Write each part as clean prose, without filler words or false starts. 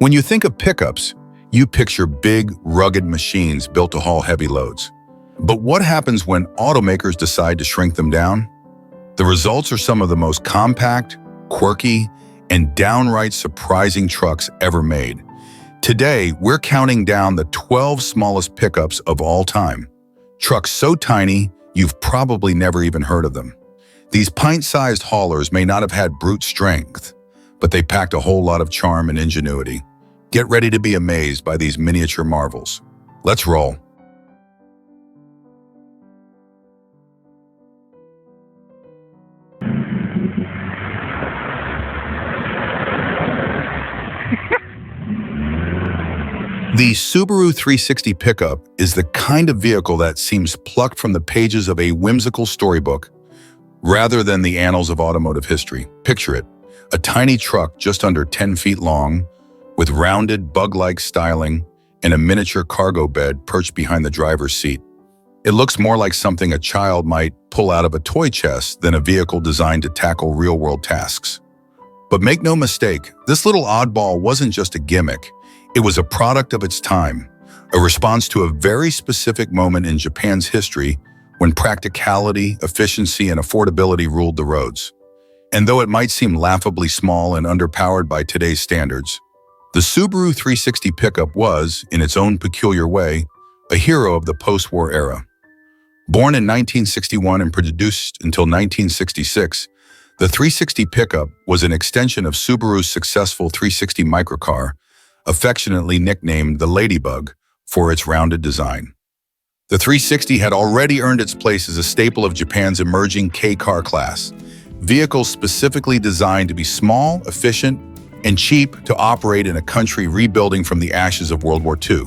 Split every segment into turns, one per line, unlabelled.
When you think of pickups, you picture big, rugged machines built to haul heavy loads. But what happens when automakers decide to shrink them down? The results are some of the most compact, quirky, and downright surprising trucks ever made. Today, we're counting down the 12 smallest pickups of all time. Trucks so tiny, you've probably never even heard of them. These pint-sized haulers may not have had brute strength, but they packed a whole lot of charm and ingenuity. Get ready to be amazed by these miniature marvels. Let's roll. The Subaru 360 pickup is the kind of vehicle that seems plucked from the pages of a whimsical storybook rather than the annals of automotive history. Picture it, a tiny truck just under 10 feet long with rounded bug-like styling and a miniature cargo bed perched behind the driver's seat. It looks more like something a child might pull out of a toy chest than a vehicle designed to tackle real-world tasks. But make no mistake, this little oddball wasn't just a gimmick. It was a product of its time, a response to a very specific moment in Japan's history when practicality, efficiency, and affordability ruled the roads. And though it might seem laughably small and underpowered by today's standards, the Subaru 360 pickup was, in its own peculiar way, a hero of the post-war era. Born in 1961 and produced until 1966, the 360 pickup was an extension of Subaru's successful 360 microcar, affectionately nicknamed the Ladybug for its rounded design. The 360 had already earned its place as a staple of Japan's emerging K-car class, vehicles specifically designed to be small, efficient, and cheap to operate in a country rebuilding from the ashes of World War II.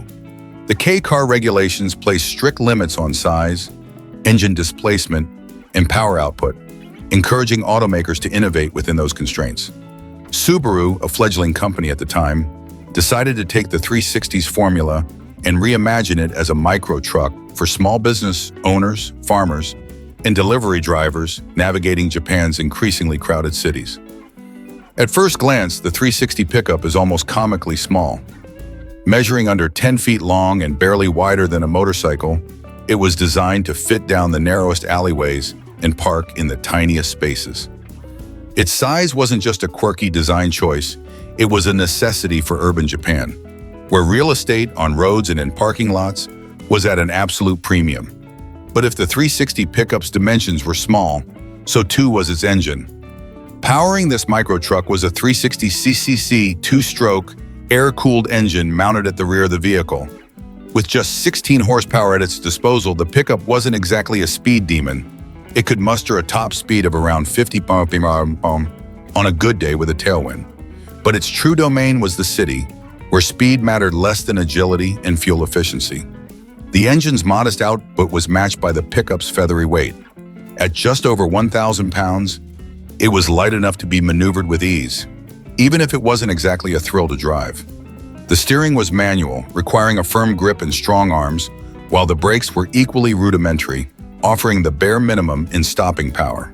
The K-car regulations placed strict limits on size, engine displacement, and power output, encouraging automakers to innovate within those constraints. Subaru, a fledgling company at the time, decided to take the 360's formula and reimagine it as a micro truck for small business owners, farmers, and delivery drivers navigating Japan's increasingly crowded cities. At first glance, the 360 pickup is almost comically small. Measuring under 10 feet long and barely wider than a motorcycle, it was designed to fit down the narrowest alleyways and park in the tiniest spaces. Its size wasn't just a quirky design choice, it was a necessity for urban Japan, where real estate on roads and in parking lots was at an absolute premium. But if the 360 pickup's dimensions were small, so too was its engine. Powering this micro truck was a 360cc two-stroke, air-cooled engine mounted at the rear of the vehicle. With just 16 horsepower at its disposal, the pickup wasn't exactly a speed demon. It could muster a top speed of around 50 km/h on a good day with a tailwind. But its true domain was the city, where speed mattered less than agility and fuel efficiency. The engine's modest output was matched by the pickup's feathery weight. At just over 1,000 pounds, it was light enough to be maneuvered with ease, even if it wasn't exactly a thrill to drive. The steering was manual, requiring a firm grip and strong arms, while the brakes were equally rudimentary, offering the bare minimum in stopping power.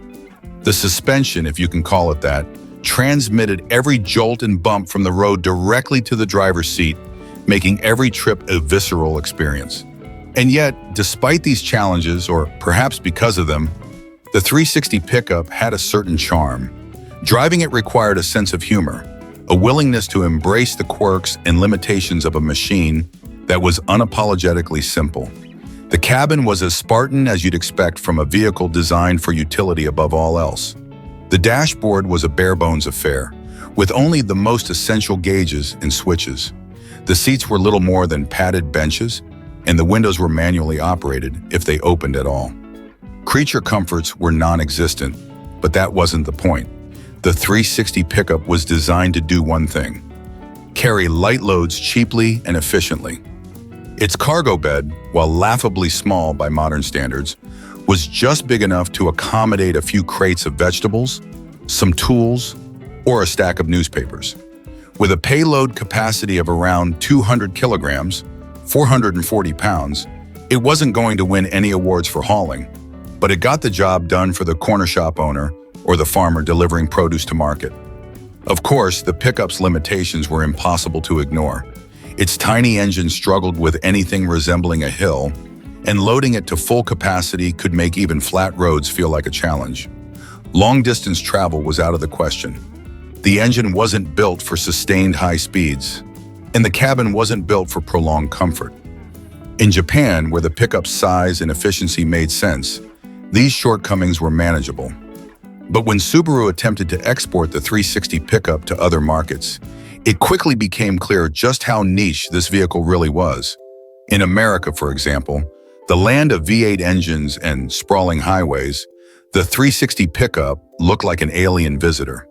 The suspension, if you can call it that, transmitted every jolt and bump from the road directly to the driver's seat, making every trip a visceral experience. And yet, despite these challenges, or perhaps because of them, the 360 pickup had a certain charm. Driving it required a sense of humor, a willingness to embrace the quirks and limitations of a machine that was unapologetically simple. The cabin was as Spartan as you'd expect from a vehicle designed for utility above all else. The dashboard was a bare-bones affair, with only the most essential gauges and switches. The seats were little more than padded benches, and the windows were manually operated if they opened at all. Creature comforts were non-existent, but that wasn't the point. The 360 pickup was designed to do one thing: carry light loads cheaply and efficiently. Its cargo bed, while laughably small by modern standards, was just big enough to accommodate a few crates of vegetables, some tools, or a stack of newspapers. With a payload capacity of around 200 kilograms, 440 pounds, it wasn't going to win any awards for hauling, but it got the job done for the corner shop owner or the farmer delivering produce to market. Of course, the pickup's limitations were impossible to ignore. Its tiny engine struggled with anything resembling a hill, and loading it to full capacity could make even flat roads feel like a challenge. Long-distance travel was out of the question. The engine wasn't built for sustained high speeds, and the cabin wasn't built for prolonged comfort. In Japan, where the pickup's size and efficiency made sense, these shortcomings were manageable. But when Subaru attempted to export the 360 pickup to other markets, it quickly became clear just how niche this vehicle really was. In America, for example, the land of V8 engines and sprawling highways, the 360 pickup looked like an alien visitor.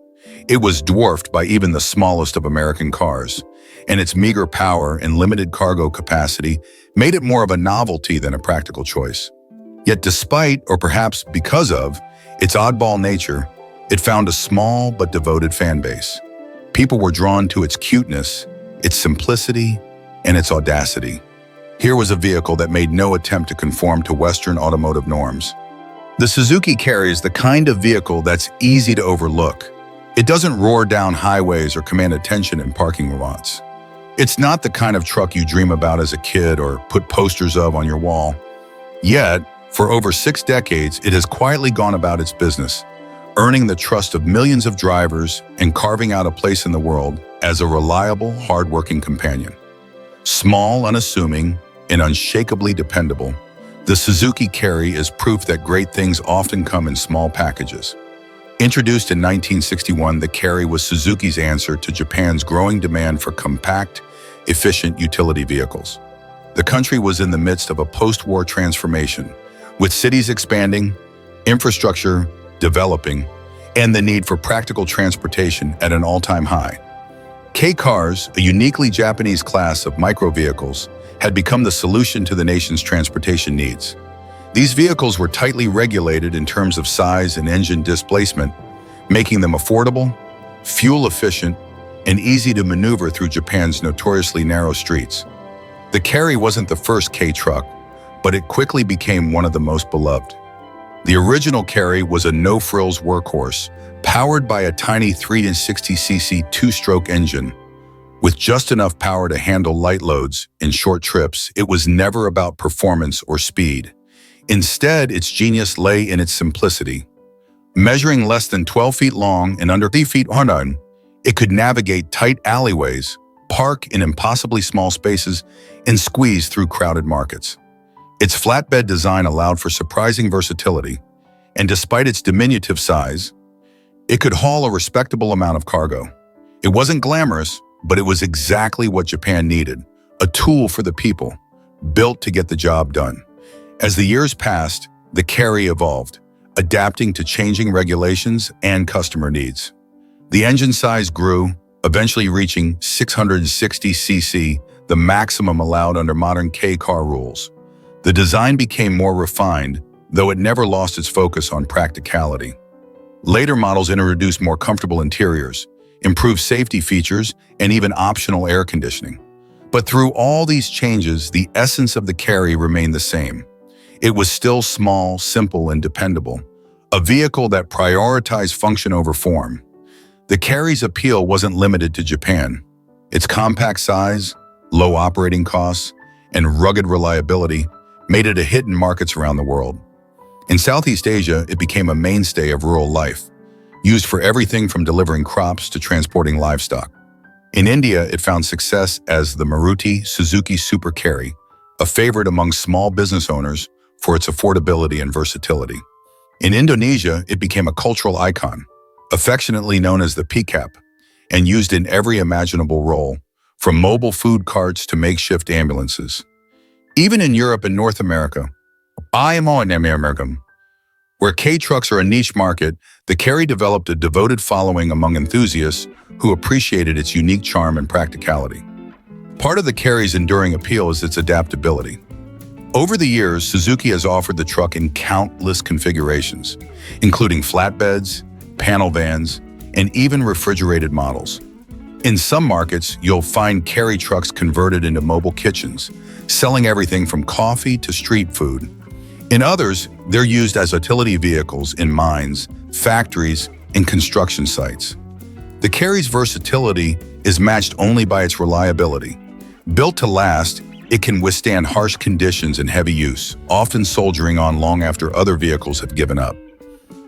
It was dwarfed by even the smallest of American cars, and its meager power and limited cargo capacity made it more of a novelty than a practical choice. Yet despite, or perhaps because of, its oddball nature, it found a small but devoted fan base. People were drawn to its cuteness, its simplicity, and its audacity. Here was a vehicle that made no attempt to conform to Western automotive norms. The Suzuki Carry is the kind of vehicle that's easy to overlook. It doesn't roar down highways or command attention in parking lots. It's not the kind of truck you dream about as a kid or put posters of on your wall. Yet, for over 6 decades, it has quietly gone about its business, earning the trust of millions of drivers and carving out a place in the world as a reliable, hard-working companion. Small, unassuming, and unshakably dependable, the Suzuki Carry is proof that great things often come in small packages. Introduced in 1961, the Carry was Suzuki's answer to Japan's growing demand for compact, efficient utility vehicles. The country was in the midst of a post-war transformation, with cities expanding, infrastructure developing, and the need for practical transportation at an all-time high. K-cars, a uniquely Japanese class of micro-vehicles, had become the solution to the nation's transportation needs. These vehicles were tightly regulated in terms of size and engine displacement, making them affordable, fuel-efficient, and easy to maneuver through Japan's notoriously narrow streets. The Carry wasn't the first K-truck, but it quickly became one of the most beloved. The original Carry was a no-frills workhorse, powered by a tiny 360cc two-stroke engine. With just enough power to handle light loads in short trips, it was never about performance or speed. Instead, its genius lay in its simplicity. Measuring less than 12 feet long and under 3 feet high, it could navigate tight alleyways, park in impossibly small spaces, and squeeze through crowded markets. Its flatbed design allowed for surprising versatility, and despite its diminutive size, it could haul a respectable amount of cargo. It wasn't glamorous, but it was exactly what Japan needed, a tool for the people, built to get the job done. As the years passed, the Carry evolved, adapting to changing regulations and customer needs. The engine size grew, eventually reaching 660cc, the maximum allowed under modern K-car rules. The design became more refined, though it never lost its focus on practicality. Later models introduced more comfortable interiors, improved safety features, and even optional air conditioning. But through all these changes, the essence of the Carry remained the same. It was still small, simple, and dependable, a vehicle that prioritized function over form. The Carry's appeal wasn't limited to Japan. Its compact size, low operating costs, and rugged reliability made it a hit in markets around the world. In Southeast Asia, it became a mainstay of rural life, used for everything from delivering crops to transporting livestock. In India, it found success as the Maruti Suzuki Super Carry, a favorite among small business owners for its affordability and versatility. In Indonesia, it became a cultural icon, affectionately known as the pickup, and used in every imaginable role, from mobile food carts to makeshift ambulances. Even in Europe and North America, where K-trucks are a niche market, the Carry developed a devoted following among enthusiasts who appreciated its unique charm and practicality. Part of the Carry's enduring appeal is its adaptability. Over the years, Suzuki has offered the truck in countless configurations, including flatbeds, panel vans, and even refrigerated models. In some markets, you'll find Carry trucks converted into mobile kitchens, selling everything from coffee to street food. In others, they're used as utility vehicles in mines, factories, and construction sites. The Carry's versatility is matched only by its reliability. Built to last, it can withstand harsh conditions and heavy use, often soldiering on long after other vehicles have given up.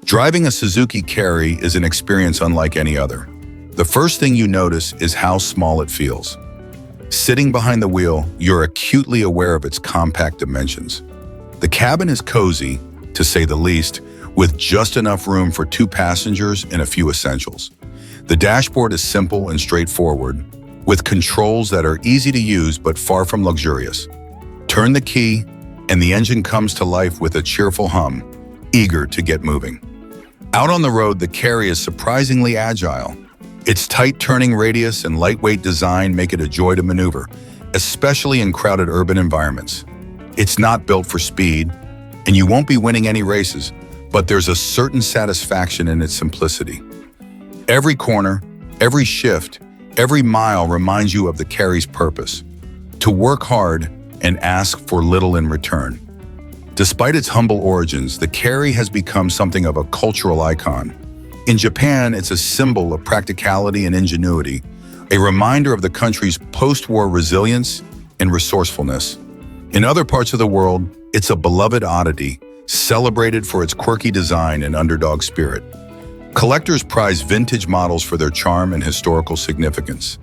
Driving a Suzuki Carry is an experience unlike any other. The first thing you notice is how small it feels. Sitting behind the wheel, you're acutely aware of its compact dimensions. The cabin is cozy, to say the least, with just enough room for 2 passengers and a few essentials. The dashboard is simple and straightforward, with controls that are easy to use but far from luxurious. Turn the key, and the engine comes to life with a cheerful hum, eager to get moving. Out on the road, the Carry is surprisingly agile. Its tight turning radius and lightweight design make it a joy to maneuver, especially in crowded urban environments. It's not built for speed, and you won't be winning any races, but there's a certain satisfaction in its simplicity. Every corner, every shift, every mile reminds you of the Carry's purpose: to work hard and ask for little in return. Despite its humble origins, the Carry has become something of a cultural icon. In Japan, it's a symbol of practicality and ingenuity, a reminder of the country's post-war resilience and resourcefulness. In other parts of the world, it's a beloved oddity, celebrated for its quirky design and underdog spirit. Collectors prize vintage models for their charm and historical significance.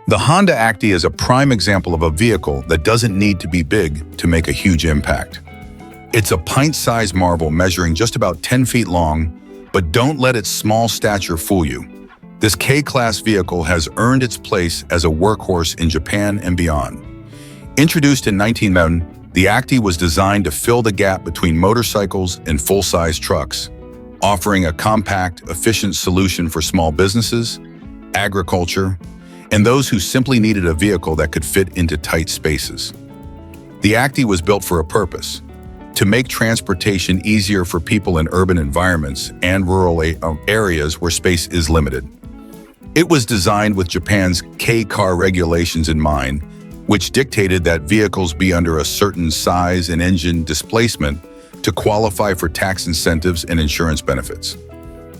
The Honda Acti is a prime example of a vehicle that doesn't need to be big to make a huge impact. It's a pint-sized marvel measuring just about 10 feet long, but don't let its small stature fool you. This K-Class vehicle has earned its place as a workhorse in Japan and beyond. Introduced in 1911, the Acti was designed to fill the gap between motorcycles and full-size trucks, offering a compact, efficient solution for small businesses, agriculture, and those who simply needed a vehicle that could fit into tight spaces. The Acti was built for a purpose: to make transportation easier for people in urban environments and rural areas where space is limited. It was designed with Japan's K-car regulations in mind, which dictated that vehicles be under a certain size and engine displacement to qualify for tax incentives and insurance benefits.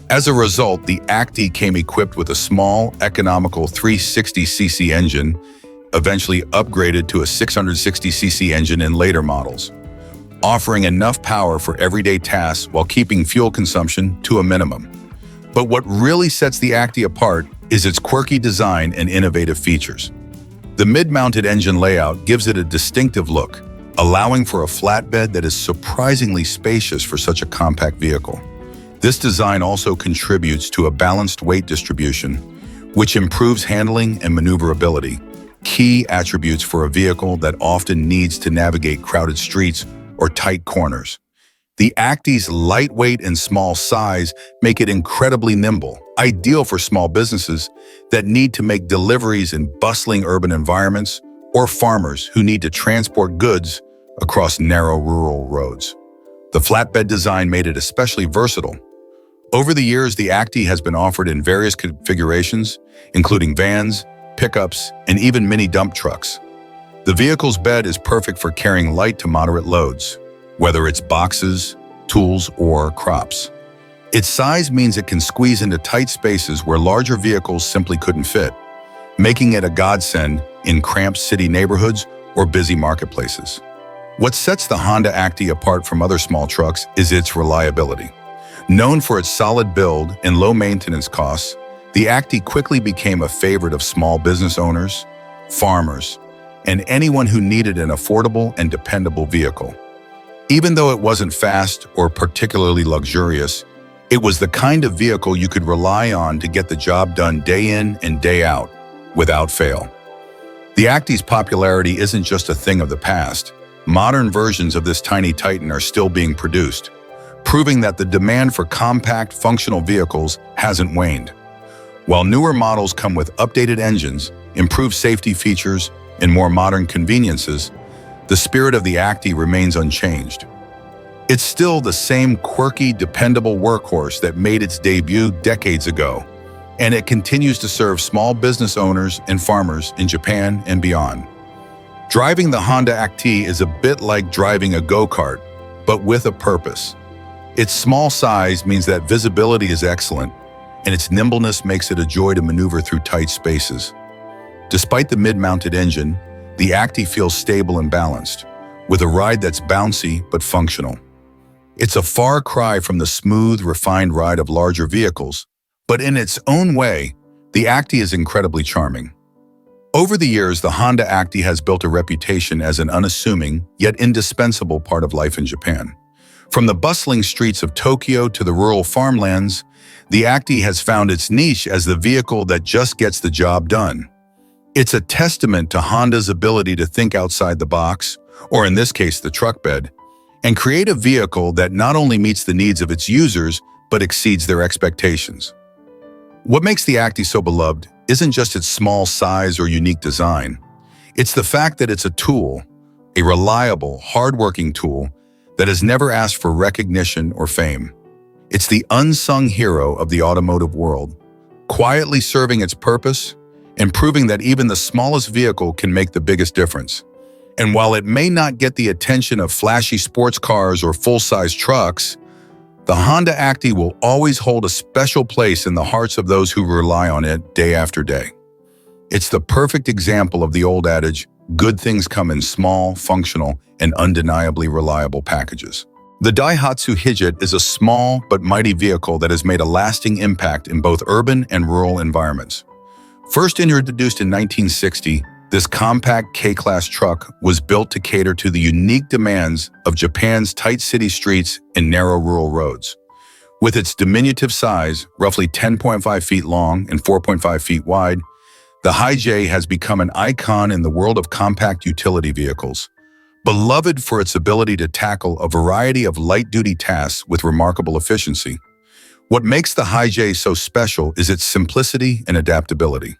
As a result, the Acti came equipped with a small, economical 360cc engine, eventually upgraded to a 660cc engine in later models, offering enough power for everyday tasks while keeping fuel consumption to a minimum. But what really sets the Acti apart is its quirky design and innovative features. The mid-mounted engine layout gives it a distinctive look, allowing for a flatbed that is surprisingly spacious for such a compact vehicle. This design also contributes to a balanced weight distribution, which improves handling and maneuverability, key attributes for a vehicle that often needs to navigate crowded streets or tight corners. The Acti's lightweight and small size make it incredibly nimble, ideal for small businesses that need to make deliveries in bustling urban environments or farmers who need to transport goods across narrow rural roads. The flatbed design made it especially versatile. Over the years, the Acti has been offered in various configurations, including vans, pickups, and even mini dump trucks. The vehicle's bed is perfect for carrying light to moderate loads, whether it's boxes, tools, or crops. Its size means it can squeeze into tight spaces where larger vehicles simply couldn't fit, making it a godsend in cramped city neighborhoods or busy marketplaces. What sets the Honda Acti apart from other small trucks is its reliability. Known for its solid build and low maintenance costs, the Acti quickly became a favorite of small business owners, farmers, and anyone who needed an affordable and dependable vehicle. Even though it wasn't fast or particularly luxurious, it was the kind of vehicle you could rely on to get the job done day in and day out, without fail. The Acti's popularity isn't just a thing of the past. Modern versions of this tiny titan are still being produced, proving that the demand for compact, functional vehicles hasn't waned. While newer models come with updated engines, improved safety features, and more modern conveniences, the spirit of the Acti remains unchanged. It's still the same quirky, dependable workhorse that made its debut decades ago, and it continues to serve small business owners and farmers in Japan and beyond. Driving the Honda Acti is a bit like driving a go-kart, but with a purpose. Its small size means that visibility is excellent, and its nimbleness makes it a joy to maneuver through tight spaces. Despite the mid-mounted engine, the Acti feels stable and balanced, with a ride that's bouncy but functional. It's a far cry from the smooth, refined ride of larger vehicles, but in its own way, the Acti is incredibly charming. Over the years, the Honda Acti has built a reputation as an unassuming, yet indispensable part of life in Japan. From the bustling streets of Tokyo to the rural farmlands, the Acti has found its niche as the vehicle that just gets the job done. It's a testament to Honda's ability to think outside the box, or in this case the truck bed, and create a vehicle that not only meets the needs of its users, but exceeds their expectations. What makes the Acti so beloved isn't just its small size or unique design. It's the fact that it's a tool, a reliable, hardworking tool that has never asked for recognition or fame. It's the unsung hero of the automotive world, quietly serving its purpose and proving that even the smallest vehicle can make the biggest difference. And while it may not get the attention of flashy sports cars or full-size trucks, the Honda Acti will always hold a special place in the hearts of those who rely on it day after day. It's the perfect example of the old adage, good things come in small, functional, and undeniably reliable packages. The Daihatsu Hijet is a small but mighty vehicle that has made a lasting impact in both urban and rural environments. First introduced in 1960, this compact K-Class truck was built to cater to the unique demands of Japan's tight city streets and narrow rural roads. With its diminutive size, roughly 10.5 feet long and 4.5 feet wide, the Hijet has become an icon in the world of compact utility vehicles. Beloved for its ability to tackle a variety of light-duty tasks with remarkable efficiency. What makes the Hijet so special is its simplicity and adaptability.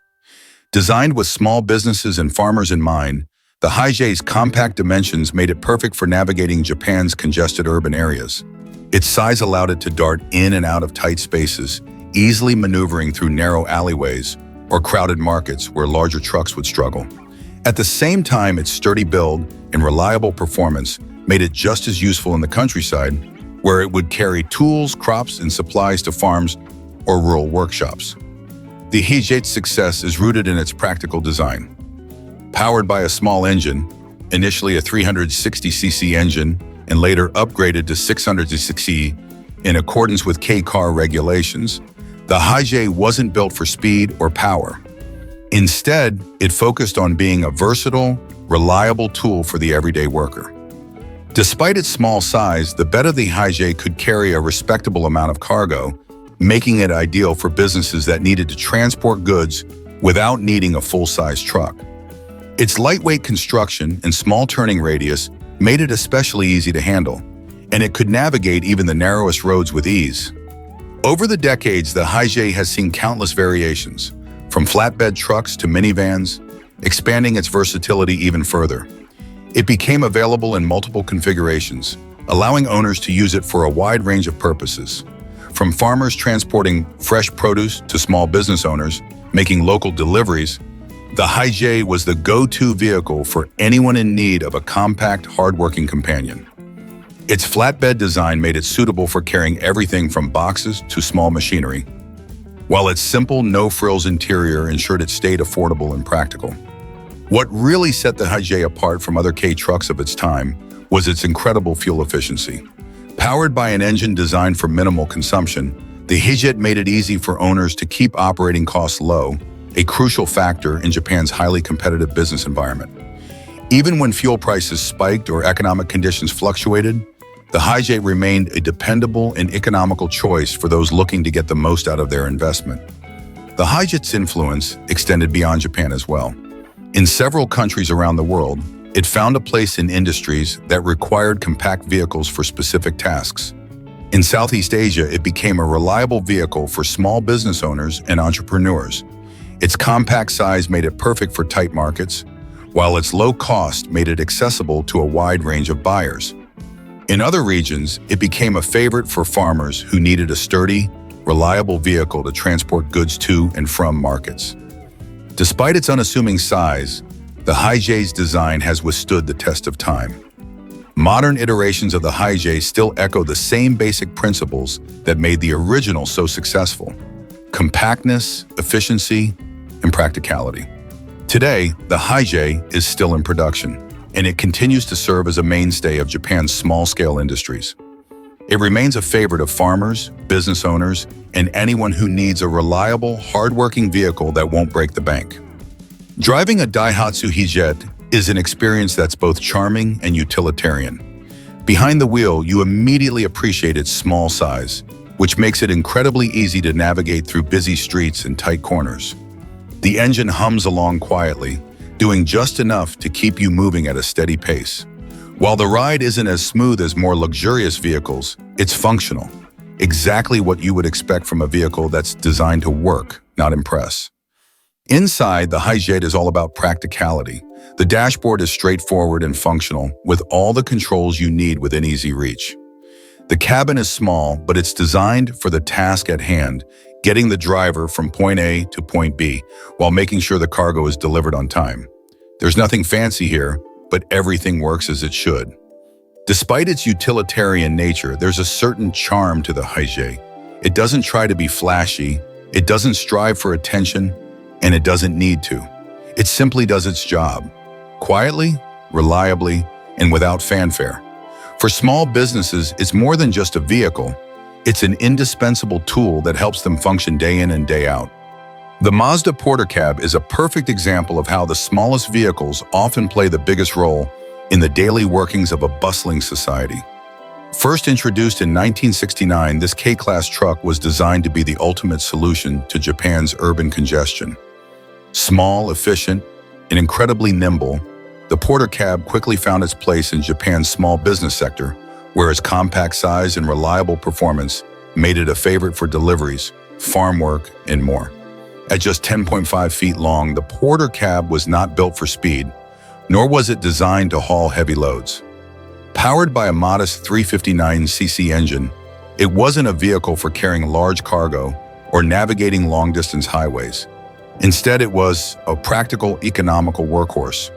Designed with small businesses and farmers in mind, the Hijet's compact dimensions made it perfect for navigating Japan's congested urban areas. Its size allowed it to dart in and out of tight spaces, easily maneuvering through narrow alleyways or crowded markets where larger trucks would struggle. At the same time, its sturdy build and reliable performance made it just as useful in the countryside, where it would carry tools, crops, and supplies to farms or rural workshops. The Hijet's success is rooted in its practical design. Powered by a small engine, initially a 360cc engine and later upgraded to 600cc in accordance with K-car regulations, the Hijet wasn't built for speed or power. Instead, it focused on being a versatile, reliable tool for the everyday worker. Despite its small size, the bed of the Hijet could carry a respectable amount of cargo, making it ideal for businesses that needed to transport goods without needing a full-size truck. Its lightweight construction and small turning radius made it especially easy to handle, and it could navigate even the narrowest roads with ease. Over the decades, the Hijet has seen countless variations, from flatbed trucks to minivans, expanding its versatility even further. It became available in multiple configurations, allowing owners to use it for a wide range of purposes. From farmers transporting fresh produce to small business owners making local deliveries, the Hijet was the go-to vehicle for anyone in need of a compact, hard-working companion. Its flatbed design made it suitable for carrying everything from boxes to small machinery, while its simple, no-frills interior ensured it stayed affordable and practical. What really set the Hijet apart from other K trucks of its time was its incredible fuel efficiency. Powered by an engine designed for minimal consumption, the Hijet made it easy for owners to keep operating costs low, a crucial factor in Japan's highly competitive business environment. Even when fuel prices spiked or economic conditions fluctuated, the Hijet remained a dependable and economical choice for those looking to get the most out of their investment. The Hijet's influence extended beyond Japan as well. In several countries around the world, it found a place in industries that required compact vehicles for specific tasks. In Southeast Asia, it became a reliable vehicle for small business owners and entrepreneurs. Its compact size made it perfect for tight markets, while its low cost made it accessible to a wide range of buyers. In other regions, it became a favorite for farmers who needed a sturdy, reliable vehicle to transport goods to and from markets. Despite its unassuming size, the Hijet's design has withstood the test of time. Modern iterations of the Hijet still echo the same basic principles that made the original so successful. compactness, efficiency, and practicality. Today, the Hijet is still in production, and it continues to serve as a mainstay of Japan's small-scale industries. It remains a favorite of farmers, business owners, and anyone who needs a reliable, hard-working vehicle that won't break the bank. Driving a Daihatsu Hijet is an experience that's both charming and utilitarian. Behind the wheel, you immediately appreciate its small size, which makes it incredibly easy to navigate through busy streets and tight corners. The engine hums along quietly, doing just enough to keep you moving at a steady pace. While the ride isn't as smooth as more luxurious vehicles, it's functional. Exactly what you would expect from a vehicle that's designed to work, not impress. Inside, the Hijet is all about practicality. The dashboard is straightforward and functional, with all the controls you need within easy reach. The cabin is small, but it's designed for the task at hand, getting the driver from point A to point B, while making sure the cargo is delivered on time. There's nothing fancy here, but everything works as it should. Despite its utilitarian nature, there's a certain charm to the Hijet. It doesn't try to be flashy, it doesn't strive for attention, and it doesn't need to. It simply does its job, quietly, reliably, and without fanfare. For small businesses, it's more than just a vehicle. It's an indispensable tool that helps them function day in and day out. The Mazda Porter Cab is a perfect example of how the smallest vehicles often play the biggest role in the daily workings of a bustling society. First introduced in 1969, this K-Class truck was designed to be the ultimate solution to Japan's urban congestion. Small, efficient, and incredibly nimble, the Porter Cab quickly found its place in Japan's small business sector, where its compact size and reliable performance made it a favorite for deliveries, farm work, and more. At just 10.5 feet long, the Porter Cab was not built for speed, nor was it designed to haul heavy loads. Powered by a modest 359cc engine, it wasn't a vehicle for carrying large cargo or navigating long-distance highways. Instead, it was a practical, economical workhorse,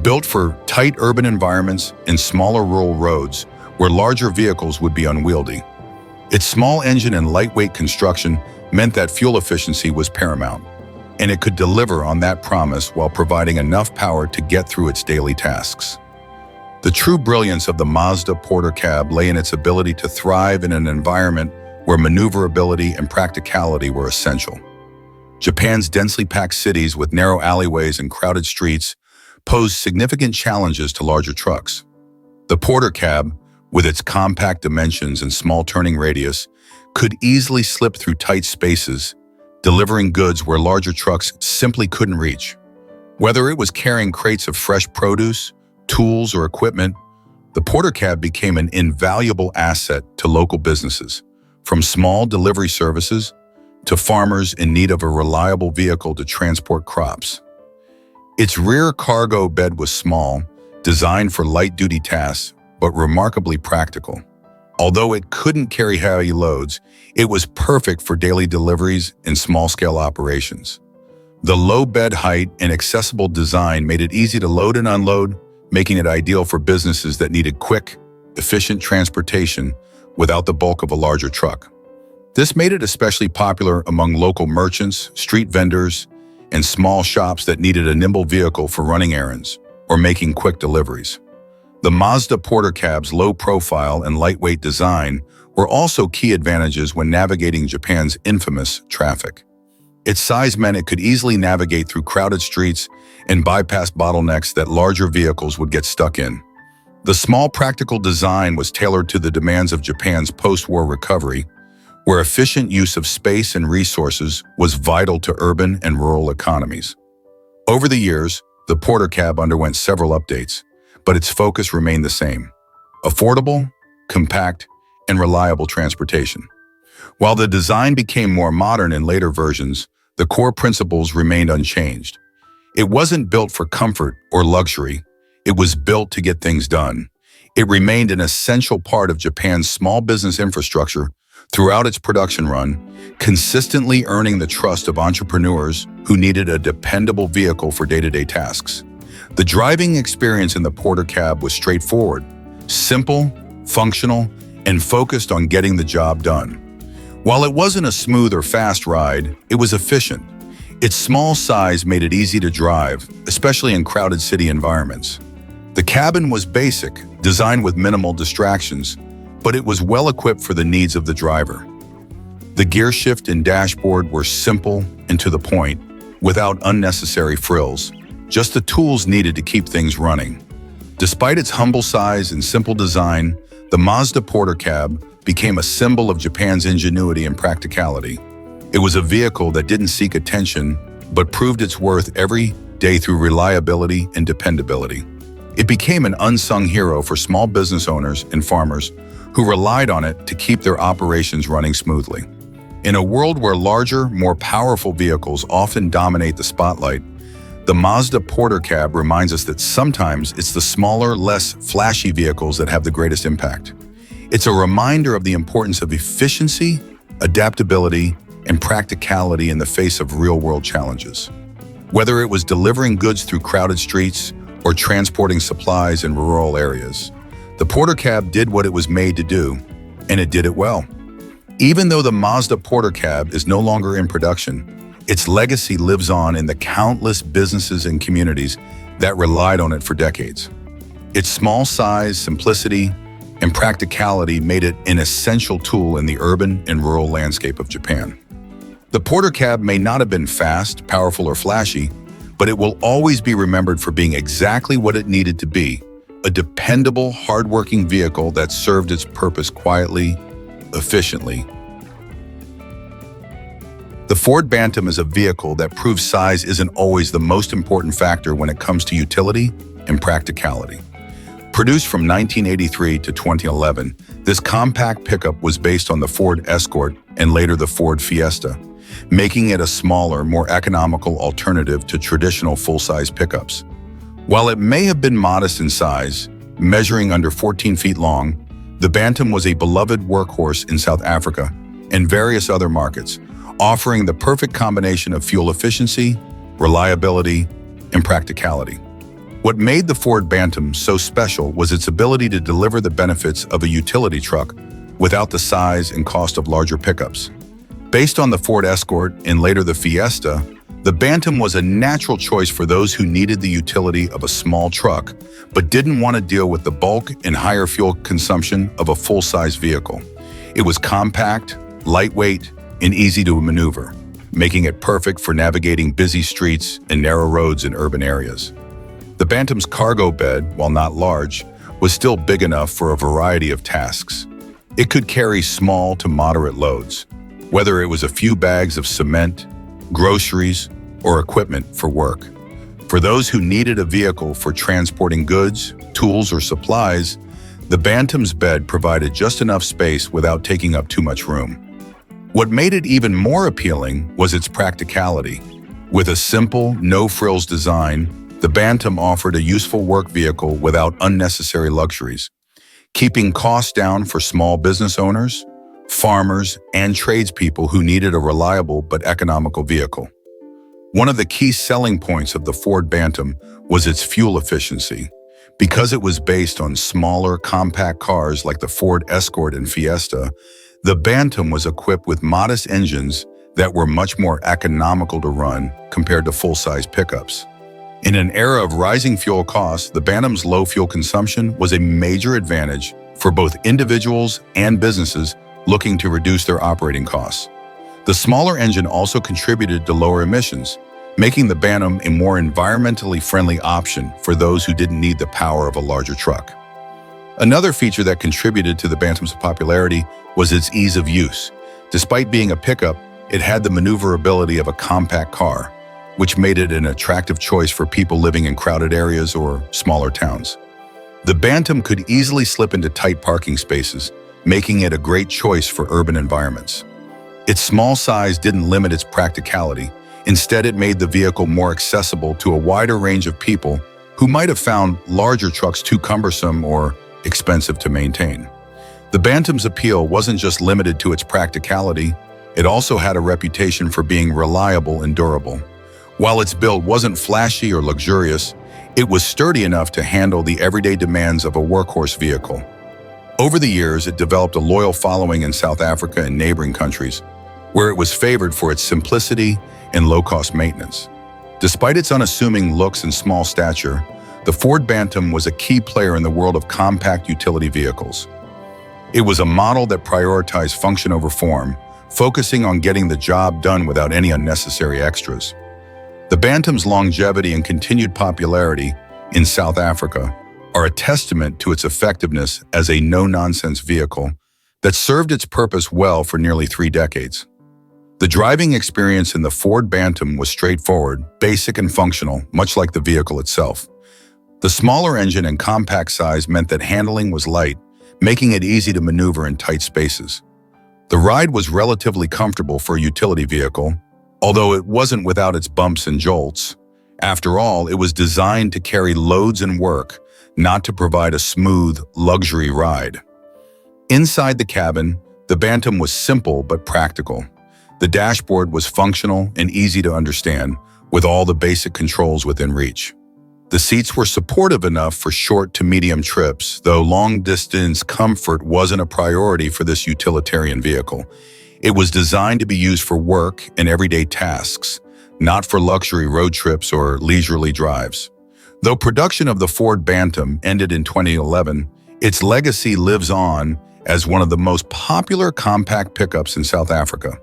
built for tight urban environments and smaller rural roads where larger vehicles would be unwieldy. Its small engine and lightweight construction meant that fuel efficiency was paramount, and it could deliver on that promise while providing enough power to get through its daily tasks. The true brilliance of the Mazda Porter Cab lay in its ability to thrive in an environment where maneuverability and practicality were essential. Japan's densely packed cities with narrow alleyways and crowded streets posed significant challenges to larger trucks. The Porter Cab, with its compact dimensions and small turning radius, could easily slip through tight spaces, delivering goods where larger trucks simply couldn't reach. Whether it was carrying crates of fresh produce, tools, or equipment, the Porter Cab became an invaluable asset to local businesses, from small delivery services to farmers in need of a reliable vehicle to transport crops. Its rear cargo bed was small, designed for light-duty tasks, but remarkably practical. Although it couldn't carry heavy loads, it was perfect for daily deliveries and small-scale operations. The low bed height and accessible design made it easy to load and unload, making it ideal for businesses that needed quick, efficient transportation without the bulk of a larger truck. This made it especially popular among local merchants, street vendors, and small shops that needed a nimble vehicle for running errands or making quick deliveries. The Mazda Porter Cab's low profile and lightweight design were also key advantages when navigating Japan's infamous traffic. Its size meant it could easily navigate through crowded streets and bypass bottlenecks that larger vehicles would get stuck in. The small practical design was tailored to the demands of Japan's post-war recovery, where efficient use of space and resources was vital to urban and rural economies. Over the years, the Porter Cab underwent several updates, but its focus remained the same: affordable, compact, and reliable transportation. While the design became more modern in later versions, the core principles remained unchanged. It wasn't built for comfort or luxury. It was built to get things done. It remained an essential part of Japan's small business infrastructure throughout its production run, consistently earning the trust of entrepreneurs who needed a dependable vehicle for day-to-day tasks. The driving experience in the Porter Cab was straightforward, simple, functional, and focused on getting the job done. While it wasn't a smooth or fast ride, it was efficient. Its small size made it easy to drive, especially in crowded city environments. The cabin was basic, designed with minimal distractions, but it was well equipped for the needs of the driver. The gear shift and dashboard were simple and to the point, without unnecessary frills, just the tools needed to keep things running. Despite its humble size and simple design, the Mazda Porter Cab became a symbol of Japan's ingenuity and practicality. It was a vehicle that didn't seek attention, but proved its worth every day through reliability and dependability. It became an unsung hero for small business owners and farmers who relied on it to keep their operations running smoothly. In a world where larger, more powerful vehicles often dominate the spotlight, the Mazda Porter Cab reminds us that sometimes it's the smaller, less flashy vehicles that have the greatest impact. It's a reminder of the importance of efficiency, adaptability, and practicality in the face of real-world challenges. Whether it was delivering goods through crowded streets or transporting supplies in rural areas, the Porter Cab did what it was made to do, and it did it well. Even though the Mazda Porter Cab is no longer in production, its legacy lives on in the countless businesses and communities that relied on it for decades. Its small size, simplicity, and practicality made it an essential tool in the urban and rural landscape of Japan. The Porter Cab may not have been fast, powerful, or flashy, but it will always be remembered for being exactly what it needed to be, a dependable, hardworking vehicle that served its purpose quietly, efficiently. The Ford Bantam is a vehicle that proves size isn't always the most important factor when it comes to utility and practicality. Produced from 1983 to 2011, this compact pickup was based on the Ford Escort and later the Ford Fiesta, making it a smaller, more economical alternative to traditional full-size pickups. While it may have been modest in size, measuring under 14 feet long, the Bantam was a beloved workhorse in South Africa and various other markets, offering the perfect combination of fuel efficiency, reliability, and practicality. What made the Ford Bantam so special was its ability to deliver the benefits of a utility truck without the size and cost of larger pickups. Based on the Ford Escort and later the Fiesta, the Bantam was a natural choice for those who needed the utility of a small truck, but didn't want to deal with the bulk and higher fuel consumption of a full-size vehicle. It was compact, lightweight, and easy to maneuver, making it perfect for navigating busy streets and narrow roads in urban areas. The Bantam's cargo bed, while not large, was still big enough for a variety of tasks. It could carry small to moderate loads, whether it was a few bags of cement, groceries, or equipment for work. For those who needed a vehicle for transporting goods, tools, or supplies, the Bantam's bed provided just enough space without taking up too much room. What made it even more appealing was its practicality. With a simple, no-frills design, the Bantam offered a useful work vehicle without unnecessary luxuries, keeping costs down for small business owners, farmers, and tradespeople who needed a reliable but economical vehicle. One of the key selling points of the Ford Bantam was its fuel efficiency. Because it was based on smaller, compact cars like the Ford Escort and Fiesta, the Bantam was equipped with modest engines that were much more economical to run compared to full-size pickups. In an era of rising fuel costs, the Bantam's low fuel consumption was a major advantage for both individuals and businesses looking to reduce their operating costs. The smaller engine also contributed to lower emissions, making the Bantam a more environmentally friendly option for those who didn't need the power of a larger truck. Another feature that contributed to the Bantam's popularity was its ease of use. Despite being a pickup, it had the maneuverability of a compact car, which made it an attractive choice for people living in crowded areas or smaller towns. The Bantam could easily slip into tight parking spaces, making it a great choice for urban environments. Its small size didn't limit its practicality. Instead, it made the vehicle more accessible to a wider range of people who might have found larger trucks too cumbersome or expensive to maintain. The Bantam's appeal wasn't just limited to its practicality, it also had a reputation for being reliable and durable. While its build wasn't flashy or luxurious, it was sturdy enough to handle the everyday demands of a workhorse vehicle. Over the years, it developed a loyal following in South Africa and neighboring countries, where it was favored for its simplicity and low-cost maintenance. Despite its unassuming looks and small stature, the Ford Bantam was a key player in the world of compact utility vehicles. It was a model that prioritized function over form, focusing on getting the job done without any unnecessary extras. The Bantam's longevity and continued popularity in South Africa are a testament to its effectiveness as a no-nonsense vehicle that served its purpose well for nearly 3 decades. The driving experience in the Ford Bantam was straightforward, basic and functional, much like the vehicle itself. The smaller engine and compact size meant that handling was light, making it easy to maneuver in tight spaces. The ride was relatively comfortable for a utility vehicle, although it wasn't without its bumps and jolts. After all, it was designed to carry loads and work, not to provide a smooth, luxury ride. Inside the cabin, the Bantam was simple but practical. The dashboard was functional and easy to understand, with all the basic controls within reach. The seats were supportive enough for short to medium trips, though long-distance comfort wasn't a priority for this utilitarian vehicle. It was designed to be used for work and everyday tasks, not for luxury road trips or leisurely drives. Though production of the Ford Bantam ended in 2011, its legacy lives on as one of the most popular compact pickups in South Africa.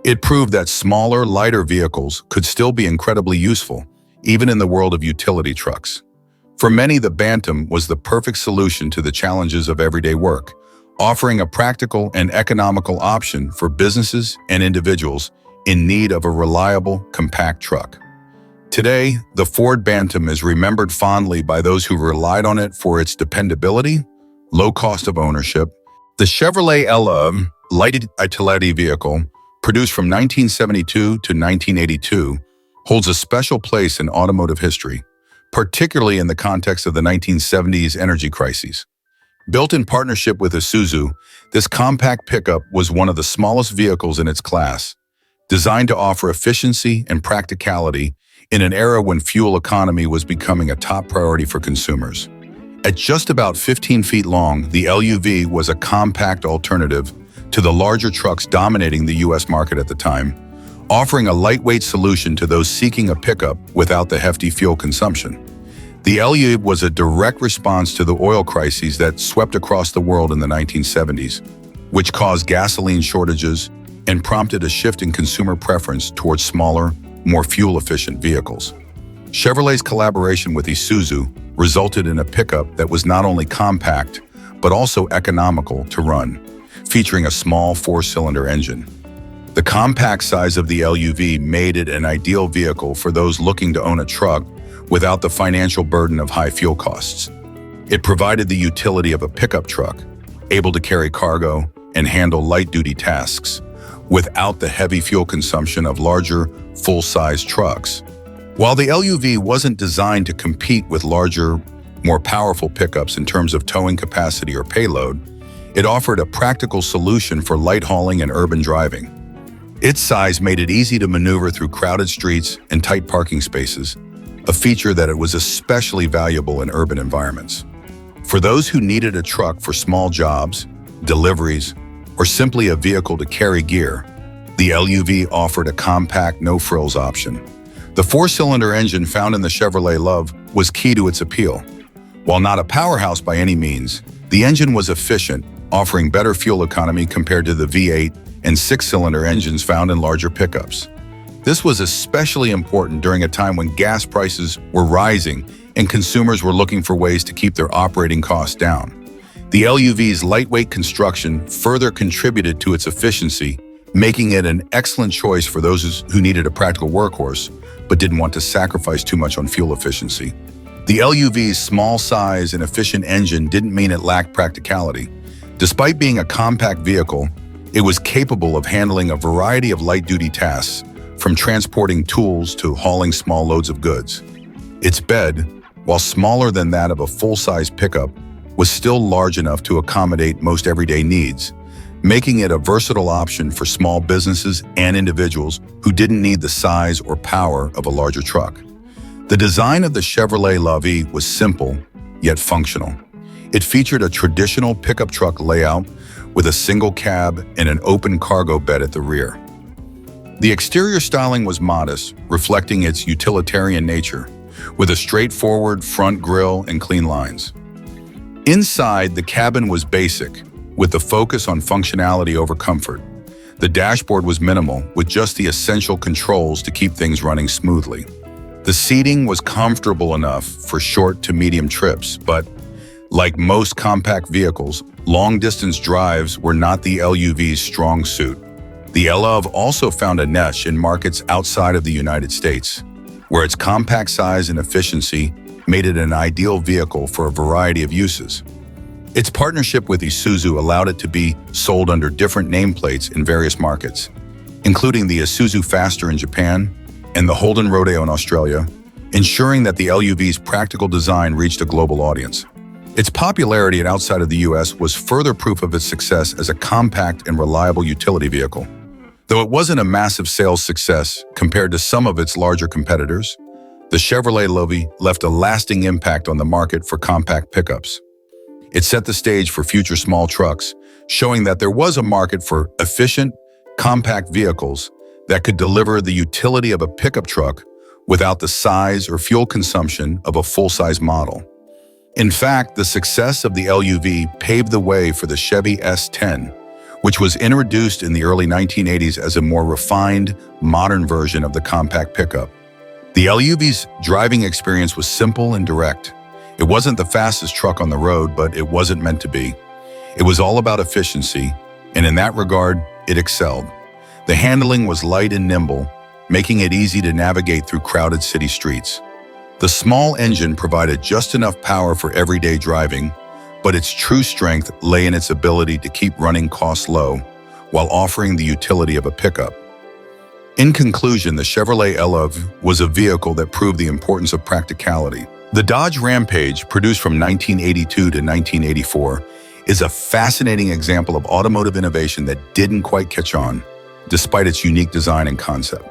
It proved that smaller, lighter vehicles could still be incredibly useful, even in the world of utility trucks. For many, the Bantam was the perfect solution to the challenges of everyday work, offering a practical and economical option for businesses and individuals in need of a reliable, compact truck. Today, the Ford Bantam is remembered fondly by those who relied on it for its dependability, low cost of ownership. The Chevrolet Luv light utility vehicle, produced from 1972 to 1982, holds a special place in automotive history, particularly in the context of the 1970s energy crises. Built in partnership with Isuzu, this compact pickup was one of the smallest vehicles in its class, designed to offer efficiency and practicality in an era when fuel economy was becoming a top priority for consumers. At just about 15 feet long, the LUV was a compact alternative to the larger trucks dominating the U.S. market at the time, offering a lightweight solution to those seeking a pickup without the hefty fuel consumption. The LUV was a direct response to the oil crises that swept across the world in the 1970s, which caused gasoline shortages and prompted a shift in consumer preference towards smaller, more fuel-efficient vehicles. Chevrolet's collaboration with Isuzu resulted in a pickup that was not only compact, but also economical to run, featuring a small 4-cylinder engine. The compact size of the LUV made it an ideal vehicle for those looking to own a truck without the financial burden of high fuel costs. It provided the utility of a pickup truck, able to carry cargo and handle light-duty tasks, without the heavy fuel consumption of larger, full-size trucks. While the LUV wasn't designed to compete with larger, more powerful pickups in terms of towing capacity or payload, it offered a practical solution for light hauling and urban driving. Its size made it easy to maneuver through crowded streets and tight parking spaces, a feature that it was especially valuable in urban environments. For those who needed a truck for small jobs, deliveries, or simply a vehicle to carry gear, the LUV offered a compact, no-frills option. The 4-cylinder engine found in the Chevrolet Luv was key to its appeal. While not a powerhouse by any means, the engine was efficient, offering better fuel economy compared to the V8 and 6-cylinder engines found in larger pickups. This was especially important during a time when gas prices were rising and consumers were looking for ways to keep their operating costs down. The LUV's lightweight construction further contributed to its efficiency, making it an excellent choice for those who needed a practical workhorse but didn't want to sacrifice too much on fuel efficiency. The LUV's small size and efficient engine didn't mean it lacked practicality. Despite being a compact vehicle, it was capable of handling a variety of light-duty tasks, from transporting tools to hauling small loads of goods. Its bed, while smaller than that of a full-size pickup, was still large enough to accommodate most everyday needs, making it a versatile option for small businesses and individuals who didn't need the size or power of a larger truck. The design of the Chevrolet Luv was simple, yet functional. It featured a traditional pickup truck layout with a single cab and an open cargo bed at the rear. The exterior styling was modest, reflecting its utilitarian nature, with a straightforward front grille and clean lines. Inside, the cabin was basic, with the focus on functionality over comfort. The dashboard was minimal, with just the essential controls to keep things running smoothly. The seating was comfortable enough for short to medium trips, but like most compact vehicles, long-distance drives were not the LUV's strong suit. The Luv also found a niche in markets outside of the United States, where its compact size and efficiency made it an ideal vehicle for a variety of uses. Its partnership with Isuzu allowed it to be sold under different nameplates in various markets, including the Isuzu Faster in Japan and the Holden Rodeo in Australia, ensuring that the LUV's practical design reached a global audience. Its popularity outside of the US was further proof of its success as a compact and reliable utility vehicle. Though it wasn't a massive sales success compared to some of its larger competitors, the Chevrolet Luv left a lasting impact on the market for compact pickups. It set the stage for future small trucks, showing that there was a market for efficient, compact vehicles that could deliver the utility of a pickup truck without the size or fuel consumption of a full-size model. In fact, the success of the LUV paved the way for the Chevy S10, which was introduced in the early 1980s as a more refined, modern version of the compact pickup. The LUV's driving experience was simple and direct. It wasn't the fastest truck on the road, but it wasn't meant to be. It was all about efficiency, and in that regard, it excelled. The handling was light and nimble, making it easy to navigate through crowded city streets. The small engine provided just enough power for everyday driving, but its true strength lay in its ability to keep running costs low while offering the utility of a pickup. In conclusion, the Chevrolet Luv was a vehicle that proved the importance of practicality. The Dodge Rampage, produced from 1982 to 1984, is a fascinating example of automotive innovation that didn't quite catch on, despite its unique design and concept.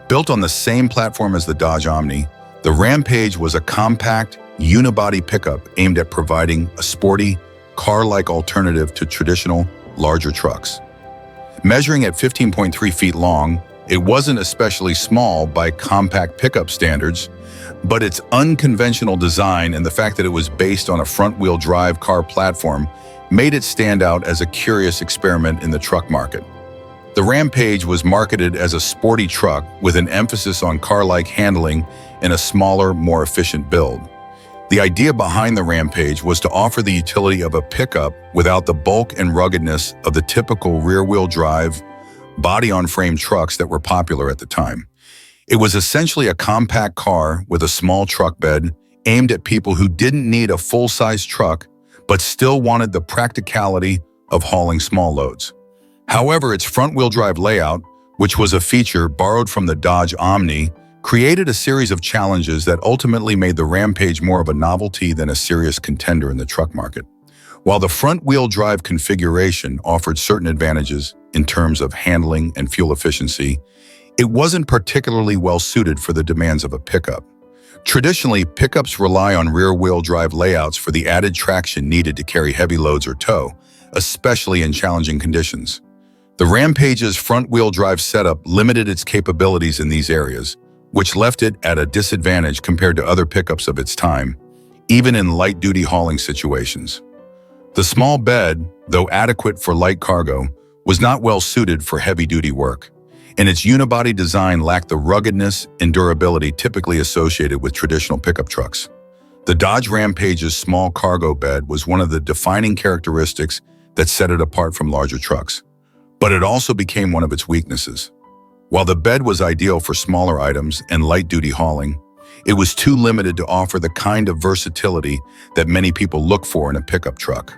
Built on the same platform as the Dodge Omni, the Rampage was a compact, unibody pickup aimed at providing a sporty, car-like alternative to traditional, larger trucks. Measuring at 15.3 feet long, it wasn't especially small by compact pickup standards, but its unconventional design and the fact that it was based on a front-wheel drive car platform made it stand out as a curious experiment in the truck market. The Rampage was marketed as a sporty truck with an emphasis on car-like handling and a smaller, more efficient build. The idea behind the Rampage was to offer the utility of a pickup without the bulk and ruggedness of the typical rear-wheel drive, body-on-frame trucks that were popular at the time. It was essentially a compact car with a small truck bed aimed at people who didn't need a full-size truck but still wanted the practicality of hauling small loads. However, its front-wheel drive layout, which was a feature borrowed from the Dodge Omni, created a series of challenges that ultimately made the Rampage more of a novelty than a serious contender in the truck market. While the front-wheel drive configuration offered certain advantages in terms of handling and fuel efficiency, it wasn't particularly well-suited for the demands of a pickup. Traditionally, pickups rely on rear-wheel drive layouts for the added traction needed to carry heavy loads or tow, especially in challenging conditions. The Rampage's front-wheel drive setup limited its capabilities in these areas, which left it at a disadvantage compared to other pickups of its time, even in light-duty hauling situations. The small bed, though adequate for light cargo, was not well-suited for heavy-duty work, and its unibody design lacked the ruggedness and durability typically associated with traditional pickup trucks. The Dodge Rampage's small cargo bed was one of the defining characteristics that set it apart from larger trucks, but it also became one of its weaknesses. While the bed was ideal for smaller items and light-duty hauling, it was too limited to offer the kind of versatility that many people look for in a pickup truck.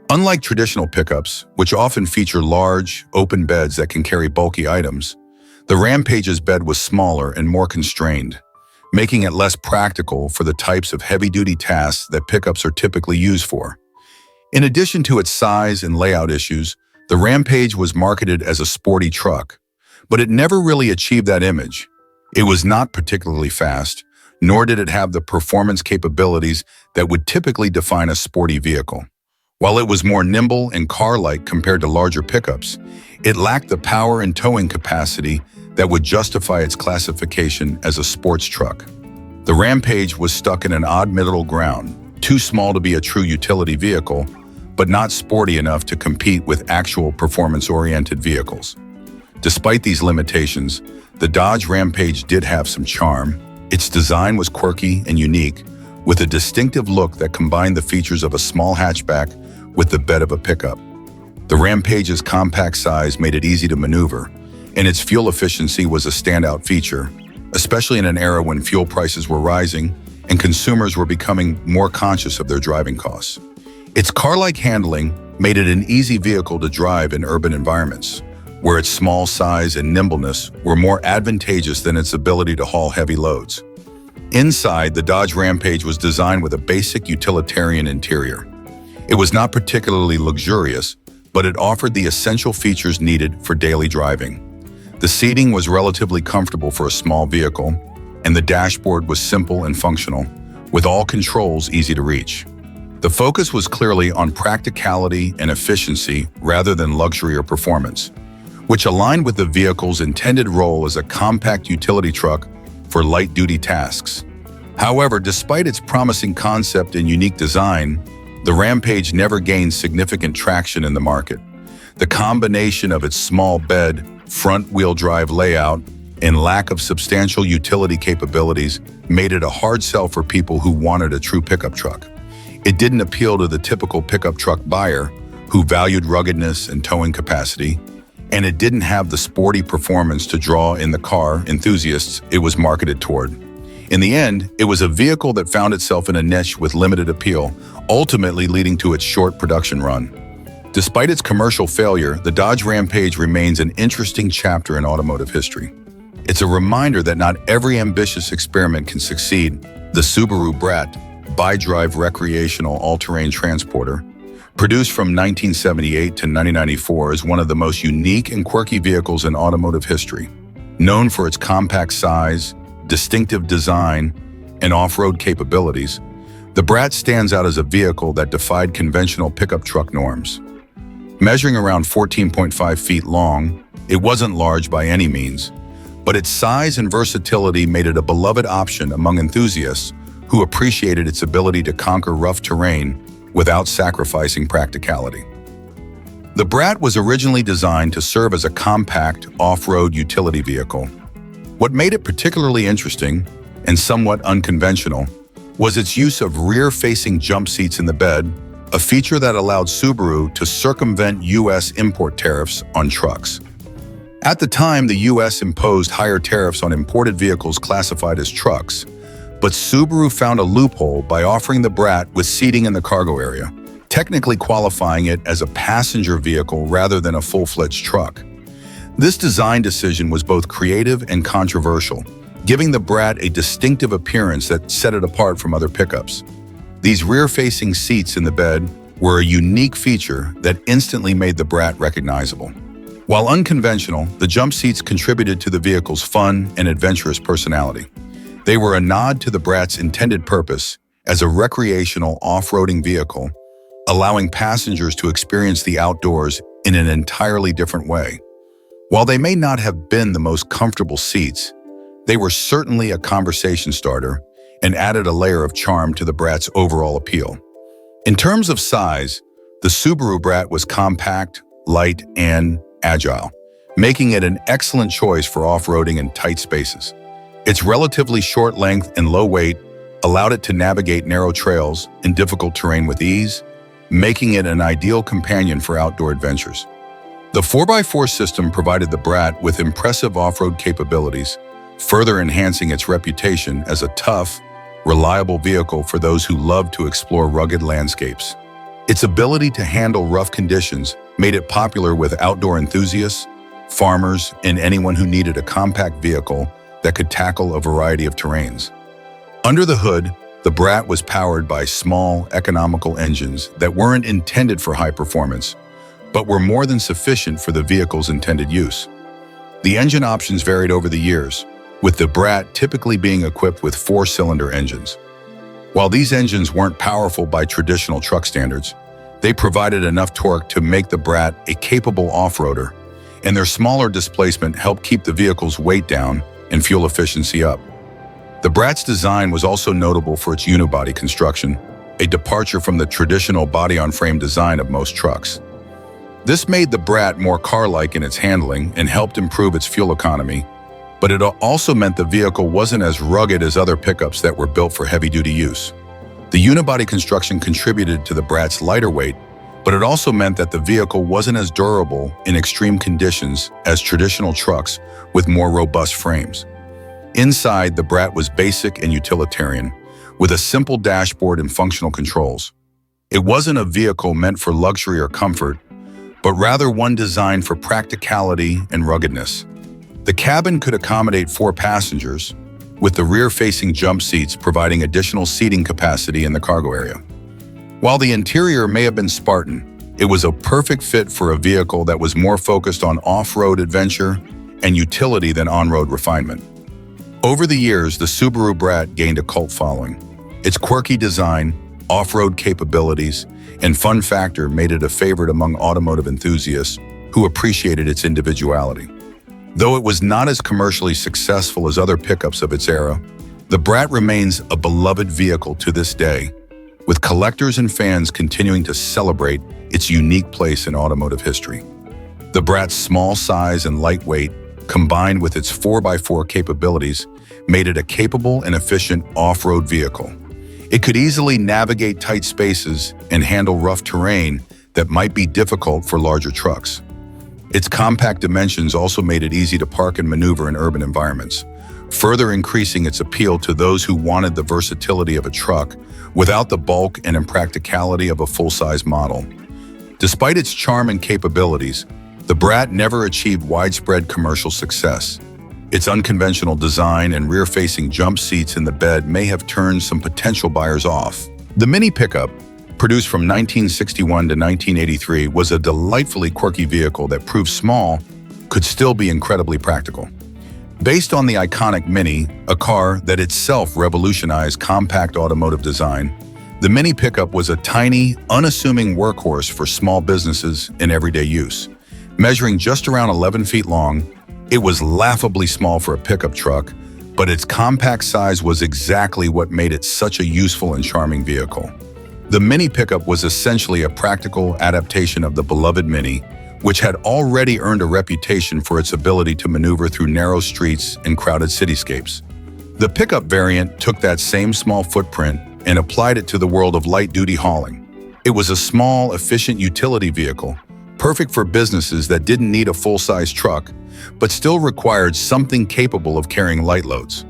Unlike traditional pickups, which often feature large, open beds that can carry bulky items, the Rampage's bed was smaller and more constrained, making it less practical for the types of heavy-duty tasks that pickups are typically used for. In addition to its size and layout issues, the Rampage was marketed as a sporty truck, but it never really achieved that image. It was not particularly fast, nor did it have the performance capabilities that would typically define a sporty vehicle. While it was more nimble and car-like compared to larger pickups, it lacked the power and towing capacity that would justify its classification as a sports truck. The Rampage was stuck in an odd middle ground, too small to be a true utility vehicle, but not sporty enough to compete with actual performance-oriented vehicles. Despite these limitations, the Dodge Rampage did have some charm. Its design was quirky and unique, with a distinctive look that combined the features of a small hatchback with the bed of a pickup. The Rampage's compact size made it easy to maneuver, and its fuel efficiency was a standout feature, especially in an era when fuel prices were rising and consumers were becoming more conscious of their driving costs. Its car-like handling made it an easy vehicle to drive in urban environments, where its small size and nimbleness were more advantageous than its ability to haul heavy loads. Inside, the Dodge Rampage was designed with a basic utilitarian interior. It was not particularly luxurious, but it offered the essential features needed for daily driving. The seating was relatively comfortable for a small vehicle, and the dashboard was simple and functional, with all controls easy to reach. The focus was clearly on practicality and efficiency rather than luxury or performance, which aligned with the vehicle's intended role as a compact utility truck for light-duty tasks. However, despite its promising concept and unique design, the Rampage never gained significant traction in the market. The combination of its small bed, front-wheel drive layout, and lack of substantial utility capabilities made it a hard sell for people who wanted a true pickup truck. It didn't appeal to the typical pickup truck buyer who valued ruggedness and towing capacity, and it didn't have the sporty performance to draw in the car enthusiasts it was marketed toward. In the end, it was a vehicle that found itself in a niche with limited appeal, ultimately leading to its short production run. Despite its commercial failure, the Dodge Rampage remains an interesting chapter in automotive history. It's a reminder that not every ambitious experiment can succeed. The Subaru Brat, bi-drive recreational all-terrain transporter, produced from 1978 to 1994, is one of the most unique and quirky vehicles in automotive history. Known for its compact size, distinctive design, and off-road capabilities, the Brat stands out as a vehicle that defied conventional pickup truck norms. Measuring around 14.5 feet long, it wasn't large by any means, but its size and versatility made it a beloved option among enthusiasts who appreciated its ability to conquer rough terrain without sacrificing practicality. The Brat was originally designed to serve as a compact off-road utility vehicle. What made it particularly interesting, and somewhat unconventional, was its use of rear-facing jump seats in the bed, a feature that allowed Subaru to circumvent U.S. import tariffs on trucks. At the time, the U.S. imposed higher tariffs on imported vehicles classified as trucks, but Subaru found a loophole by offering the Brat with seating in the cargo area, technically qualifying it as a passenger vehicle rather than a full-fledged truck. This design decision was both creative and controversial, giving the Brat a distinctive appearance that set it apart from other pickups. These rear-facing seats in the bed were a unique feature that instantly made the Brat recognizable. While unconventional, the jump seats contributed to the vehicle's fun and adventurous personality. They were a nod to the Brat's intended purpose as a recreational off-roading vehicle, allowing passengers to experience the outdoors in an entirely different way. While they may not have been the most comfortable seats, they were certainly a conversation starter and added a layer of charm to the Brat's overall appeal. In terms of size, the Subaru Brat was compact, light, and agile, making it an excellent choice for off-roading in tight spaces. Its relatively short length and low weight allowed it to navigate narrow trails in difficult terrain with ease, making it an ideal companion for outdoor adventures. The 4x4 system provided the Brat with impressive off-road capabilities, further enhancing its reputation as a tough, reliable vehicle for those who love to explore rugged landscapes. Its ability to handle rough conditions made it popular with outdoor enthusiasts, farmers, and anyone who needed a compact vehicle that could tackle a variety of terrains. Under the hood, the Brat was powered by small, economical engines that weren't intended for high performance, but were more than sufficient for the vehicle's intended use. The engine options varied over the years, with the Brat typically being equipped with 4-cylinder engines. While these engines weren't powerful by traditional truck standards, they provided enough torque to make the Brat a capable off-roader, and their smaller displacement helped keep the vehicle's weight down and fuel efficiency up. The Brat's design was also notable for its unibody construction, a departure from the traditional body-on-frame design of most trucks. This made the Brat more car-like in its handling and helped improve its fuel economy, but it also meant the vehicle wasn't as rugged as other pickups that were built for heavy-duty use. The unibody construction contributed to the Brat's lighter weight, but it also meant that the vehicle wasn't as durable in extreme conditions as traditional trucks with more robust frames. Inside, the Brat was basic and utilitarian, with a simple dashboard and functional controls. It wasn't a vehicle meant for luxury or comfort, but rather one designed for practicality and ruggedness. The cabin could accommodate 4 passengers, with the rear-facing jump seats providing additional seating capacity in the cargo area. While the interior may have been Spartan, it was a perfect fit for a vehicle that was more focused on off-road adventure and utility than on-road refinement. Over the years, the Subaru Brat gained a cult following. Its quirky design, off-road capabilities, and fun factor made it a favorite among automotive enthusiasts who appreciated its individuality. Though it was not as commercially successful as other pickups of its era, the Brat remains a beloved vehicle to this day, with collectors and fans continuing to celebrate its unique place in automotive history. The Brat's small size and lightweight, combined with its 4x4 capabilities, made it a capable and efficient off-road vehicle. It could easily navigate tight spaces and handle rough terrain that might be difficult for larger trucks. Its compact dimensions also made it easy to park and maneuver in urban environments, further increasing its appeal to those who wanted the versatility of a truck without the bulk and impracticality of a full-size model. Despite its charm and capabilities, the Brat never achieved widespread commercial success. Its unconventional design and rear-facing jump seats in the bed may have turned some potential buyers off. The Mini pickup, produced from 1961 to 1983, was a delightfully quirky vehicle that proved small could still be incredibly practical. Based on the iconic Mini, a car that itself revolutionized compact automotive design, the Mini pickup was a tiny, unassuming workhorse for small businesses in everyday use. Measuring just around 11 feet long, it was laughably small for a pickup truck, but its compact size was exactly what made it such a useful and charming vehicle. The Mini pickup was essentially a practical adaptation of the beloved Mini, which had already earned a reputation for its ability to maneuver through narrow streets and crowded cityscapes. The pickup variant took that same small footprint and applied it to the world of light-duty hauling. It was a small, efficient utility vehicle, perfect for businesses that didn't need a full-size truck, but still required something capable of carrying light loads.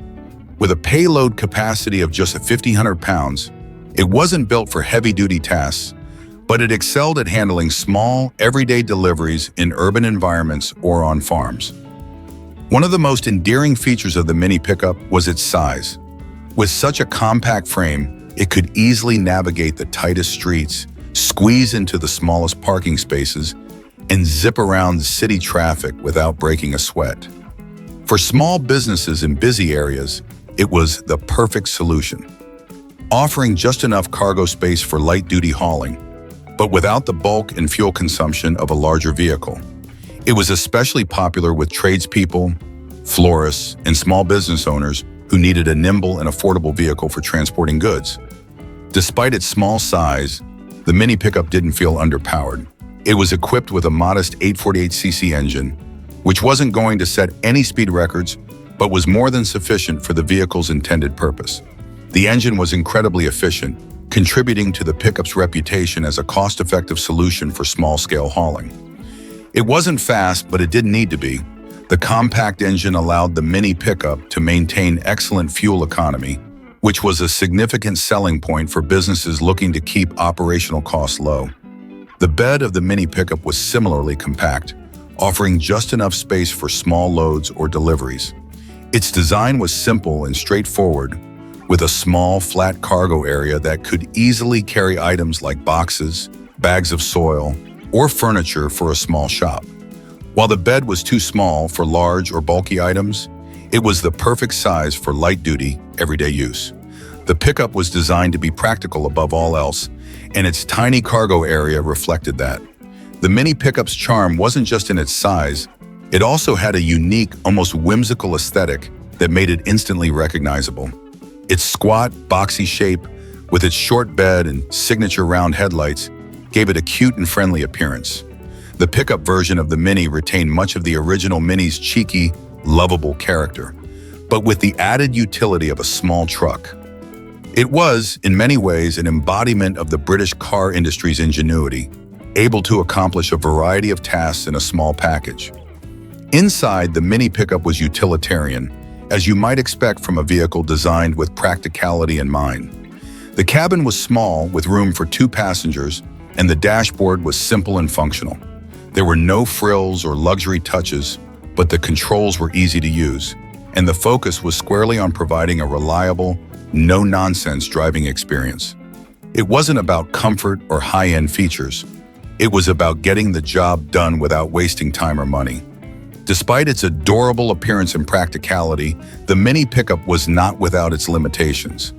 With a payload capacity of just 1,500 pounds, it wasn't built for heavy-duty tasks, but it excelled at handling small, everyday deliveries in urban environments or on farms. One of the most endearing features of the Mini pickup was its size. With such a compact frame, it could easily navigate the tightest streets, squeeze into the smallest parking spaces, and zip around city traffic without breaking a sweat. For small businesses in busy areas, it was the perfect solution, offering just enough cargo space for light-duty hauling, but without the bulk and fuel consumption of a larger vehicle. It was especially popular with tradespeople, florists, and small business owners who needed a nimble and affordable vehicle for transporting goods. Despite its small size, the Mini pickup didn't feel underpowered. It was equipped with a modest 848cc engine, which wasn't going to set any speed records, but was more than sufficient for the vehicle's intended purpose. The engine was incredibly efficient, contributing to the pickup's reputation as a cost-effective solution for small-scale hauling. It wasn't fast, but it didn't need to be. The compact engine allowed the Mini pickup to maintain excellent fuel economy, which was a significant selling point for businesses looking to keep operational costs low. The bed of the Mini pickup was similarly compact, offering just enough space for small loads or deliveries. Its design was simple and straightforward, with a small, flat cargo area that could easily carry items like boxes, bags of soil, or furniture for a small shop. While the bed was too small for large or bulky items, It was the perfect size for light-duty, everyday use. The pickup was designed to be practical above all else, and its tiny cargo area reflected that. The Mini pickup's charm wasn't just in its size, it also had a unique, almost whimsical aesthetic that made it instantly recognizable. Its squat, boxy shape, with its short bed and signature round headlights, gave it a cute and friendly appearance. The pickup version of the Mini retained much of the original Mini's cheeky, lovable character, but with the added utility of a small truck. It was, in many ways, an embodiment of the British car industry's ingenuity, able to accomplish a variety of tasks in a small package. Inside, the Mini pickup was utilitarian, as you might expect from a vehicle designed with practicality in mind. The cabin was small, with room for 2 passengers, and the dashboard was simple and functional. There were no frills or luxury touches, but the controls were easy to use, and the focus was squarely on providing a reliable, no-nonsense driving experience. It wasn't about comfort or high-end features. It was about getting the job done without wasting time or money. Despite its adorable appearance and practicality, the Mini pickup was not without its limitations.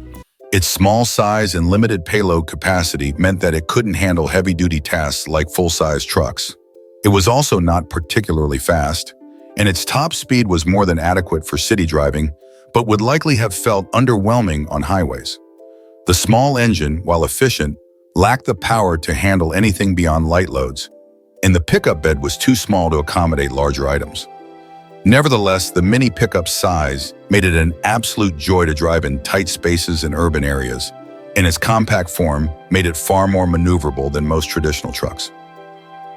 Its small size and limited payload capacity meant that it couldn't handle heavy-duty tasks like full-size trucks. It was also not particularly fast, and its top speed was more than adequate for city driving, but would likely have felt underwhelming on highways. The small engine, while efficient, lacked the power to handle anything beyond light loads, and the pickup bed was too small to accommodate larger items. Nevertheless, the Mini pickup's size made it an absolute joy to drive in tight spaces in urban areas, and its compact form made it far more maneuverable than most traditional trucks.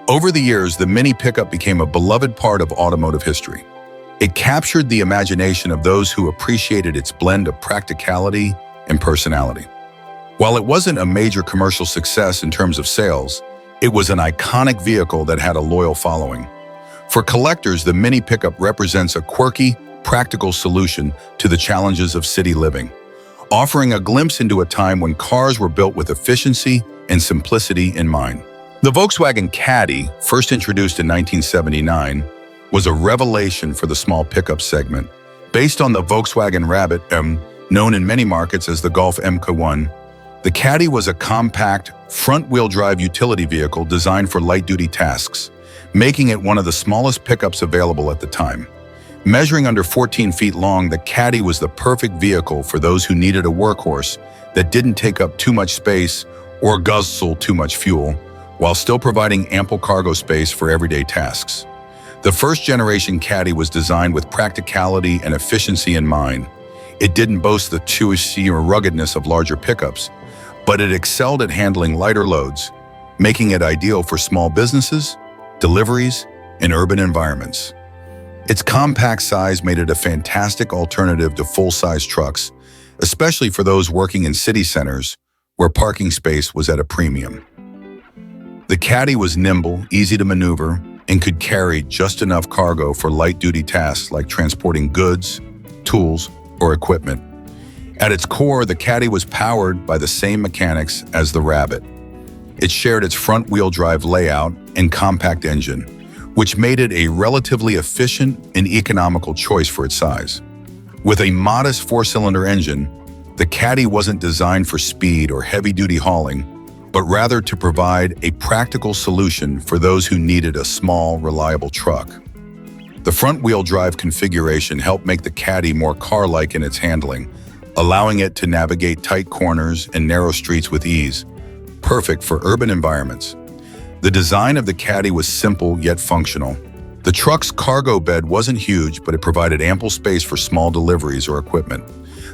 Over the years, the Mini pickup became a beloved part of automotive history. It captured the imagination of those who appreciated its blend of practicality and personality. While it wasn't a major commercial success in terms of sales, it was an iconic vehicle that had a loyal following. For collectors, the Mini pickup represents a quirky, practical solution to the challenges of city living, offering a glimpse into a time when cars were built with efficiency and simplicity in mind. The Volkswagen Caddy, first introduced in 1979, was a revelation for the small pickup segment. Based on the Volkswagen Rabbit M, known in many markets as the Golf MK1, the Caddy was a compact, front-wheel drive utility vehicle designed for light-duty tasks, making it one of the smallest pickups available at the time. Measuring under 14 feet long, the Caddy was the perfect vehicle for those who needed a workhorse that didn't take up too much space or guzzle too much fuel, while still providing ample cargo space for everyday tasks. The first-generation Caddy was designed with practicality and efficiency in mind. It didn't boast the chewisy or ruggedness of larger pickups, but it excelled at handling lighter loads, making it ideal for small businesses, deliveries, and urban environments. Its compact size made it a fantastic alternative to full-size trucks, especially for those working in city centers where parking space was at a premium. The Caddy was nimble, easy to maneuver, and could carry just enough cargo for light-duty tasks like transporting goods, tools, or equipment. At its core, the Caddy was powered by the same mechanics as the Rabbit. It shared its front-wheel drive layout and compact engine, which made it a relatively efficient and economical choice for its size. With a modest 4-cylinder engine, the Caddy wasn't designed for speed or heavy-duty hauling, but rather to provide a practical solution for those who needed a small, reliable truck. The front-wheel drive configuration helped make the Caddy more car-like in its handling, allowing it to navigate tight corners and narrow streets with ease, perfect for urban environments. The design of the Caddy was simple yet functional. The truck's cargo bed wasn't huge, but it provided ample space for small deliveries or equipment.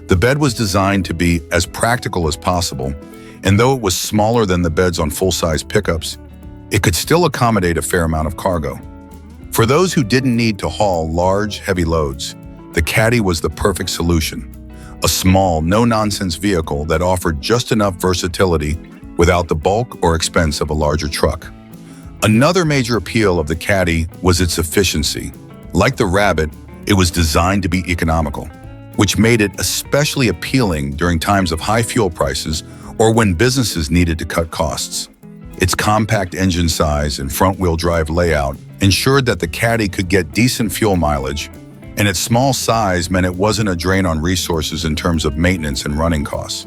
The bed was designed to be as practical as possible, and though it was smaller than the beds on full-size pickups, it could still accommodate a fair amount of cargo. For those who didn't need to haul large, heavy loads, the Caddy was the perfect solution. A small, no-nonsense vehicle that offered just enough versatility without the bulk or expense of a larger truck. Another major appeal of the Caddy was its efficiency. Like the Rabbit, it was designed to be economical, which made it especially appealing during times of high fuel prices or when businesses needed to cut costs. Its compact engine size and front-wheel drive layout ensured that the Caddy could get decent fuel mileage, And its small size meant it wasn't a drain on resources in terms of maintenance and running costs.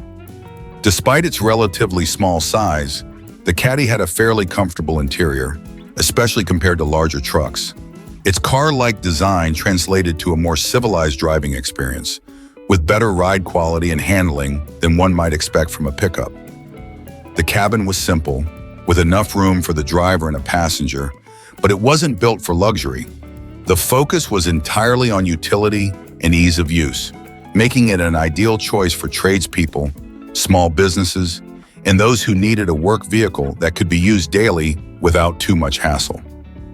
Despite its relatively small size, the Caddy had a fairly comfortable interior, especially compared to larger trucks. Its car-like design translated to a more civilized driving experience, with better ride quality and handling than one might expect from a pickup. The cabin was simple, with enough room for the driver and a passenger, but it wasn't built for luxury. The focus was entirely on utility and ease of use, making it an ideal choice for tradespeople, small businesses, and those who needed a work vehicle that could be used daily without too much hassle.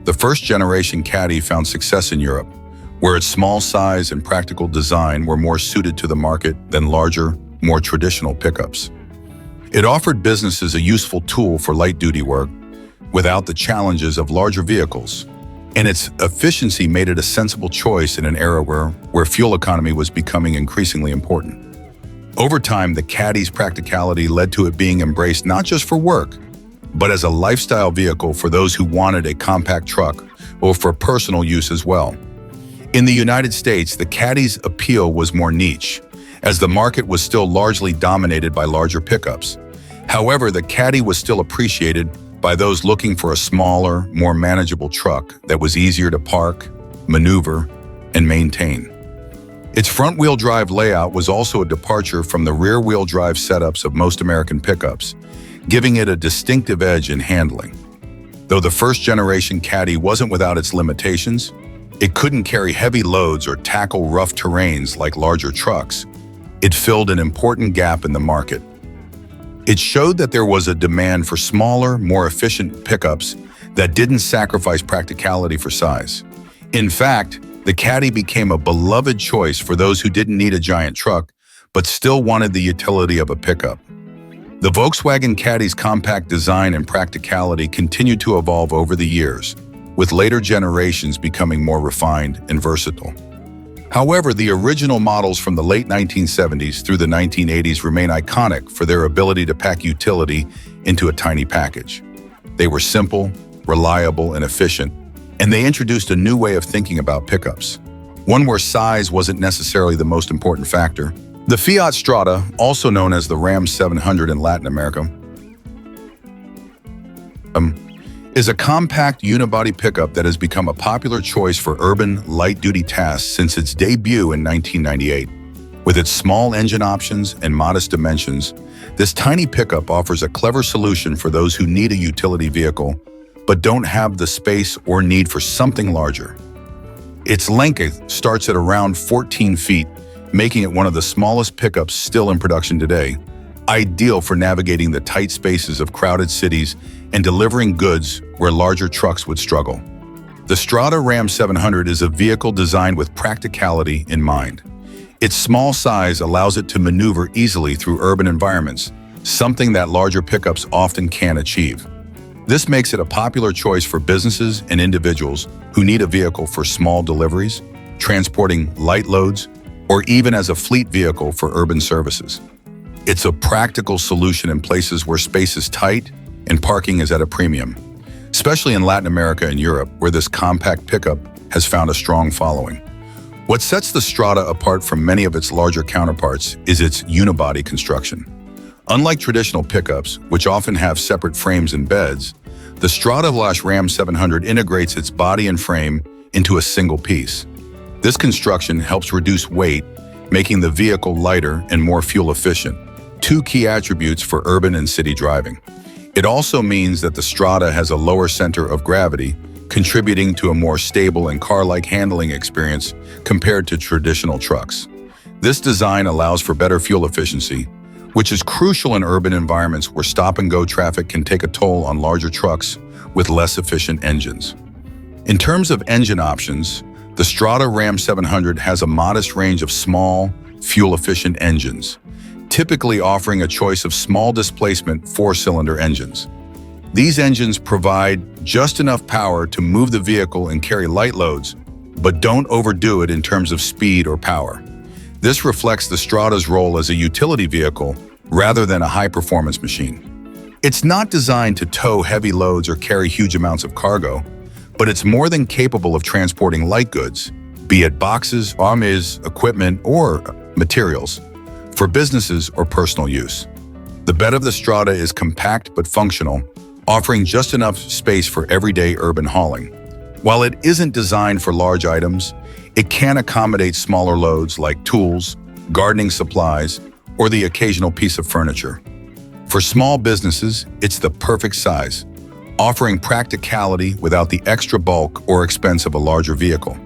The first-generation Caddy found success in Europe, where its small size and practical design were more suited to the market than larger, more traditional pickups. It offered businesses a useful tool for light-duty work without the challenges of larger vehicles, and its efficiency made it a sensible choice in an era where fuel economy was becoming increasingly important. Over time, the Caddy's practicality led to it being embraced not just for work, but as a lifestyle vehicle for those who wanted a compact truck or for personal use as well. In the United States, the Caddy's appeal was more niche, as the market was still largely dominated by larger pickups. However, the Caddy was still appreciated by those looking for a smaller, more manageable truck that was easier to park, maneuver, and maintain. Its front-wheel drive layout was also a departure from the rear-wheel drive setups of most American pickups, giving it a distinctive edge in handling. Though the first-generation Caddy wasn't without its limitations, it couldn't carry heavy loads or tackle rough terrains like larger trucks. It filled an important gap in the market. It showed that there was a demand for smaller, more efficient pickups that didn't sacrifice practicality for size. In fact, the Caddy became a beloved choice for those who didn't need a giant truck, but still wanted the utility of a pickup. The Volkswagen Caddy's compact design and practicality continued to evolve over the years, with later generations becoming more refined and versatile. However, the original models from the late 1970s through the 1980s remain iconic for their ability to pack utility into a tiny package. They were simple, reliable, and efficient, and they introduced a new way of thinking about pickups, one where size wasn't necessarily the most important factor. The Fiat Strata, also known as the Ram 700 in Latin America, is a compact unibody pickup that has become a popular choice for urban, light-duty tasks since its debut in 1998. With its small engine options and modest dimensions, this tiny pickup offers a clever solution for those who need a utility vehicle but don't have the space or need for something larger. Its length starts at around 14 feet, making it one of the smallest pickups still in production today, ideal for navigating the tight spaces of crowded cities and delivering goods where larger trucks would struggle. The Strata Ram 700 is a vehicle designed with practicality in mind. Its small size allows it to maneuver easily through urban environments, something that larger pickups often can't achieve. This makes it a popular choice for businesses and individuals who need a vehicle for small deliveries, transporting light loads, or even as a fleet vehicle for urban services. It's a practical solution in places where space is tight and parking is at a premium, especially in Latin America and Europe, where this compact pickup has found a strong following. What sets the Strata apart from many of its larger counterparts is its unibody construction. Unlike traditional pickups, which often have separate frames and beds, the Strata Ram 700 integrates its body and frame into a single piece. This construction helps reduce weight, making the vehicle lighter and more fuel efficient, two key attributes for urban and city driving. It also means that the Strata has a lower center of gravity, contributing to a more stable and car-like handling experience compared to traditional trucks. This design allows for better fuel efficiency, which is crucial in urban environments where stop-and-go traffic can take a toll on larger trucks with less efficient engines. In terms of engine options, the Strata Ram 700 has a modest range of small, fuel-efficient engines, typically offering a choice of small displacement four-cylinder engines. These engines provide just enough power to move the vehicle and carry light loads, but don't overdo it in terms of speed or power. This reflects the Strata's role as a utility vehicle rather than a high-performance machine. It's not designed to tow heavy loads or carry huge amounts of cargo, but it's more than capable of transporting light goods, be it boxes, armies, equipment, or materials, for businesses or personal use. The bed of the Strata is compact but functional, offering just enough space for everyday urban hauling. While it isn't designed for large items, it can accommodate smaller loads like tools, gardening supplies, or the occasional piece of furniture. For small businesses, it's the perfect size, offering practicality without the extra bulk or expense of a larger vehicle.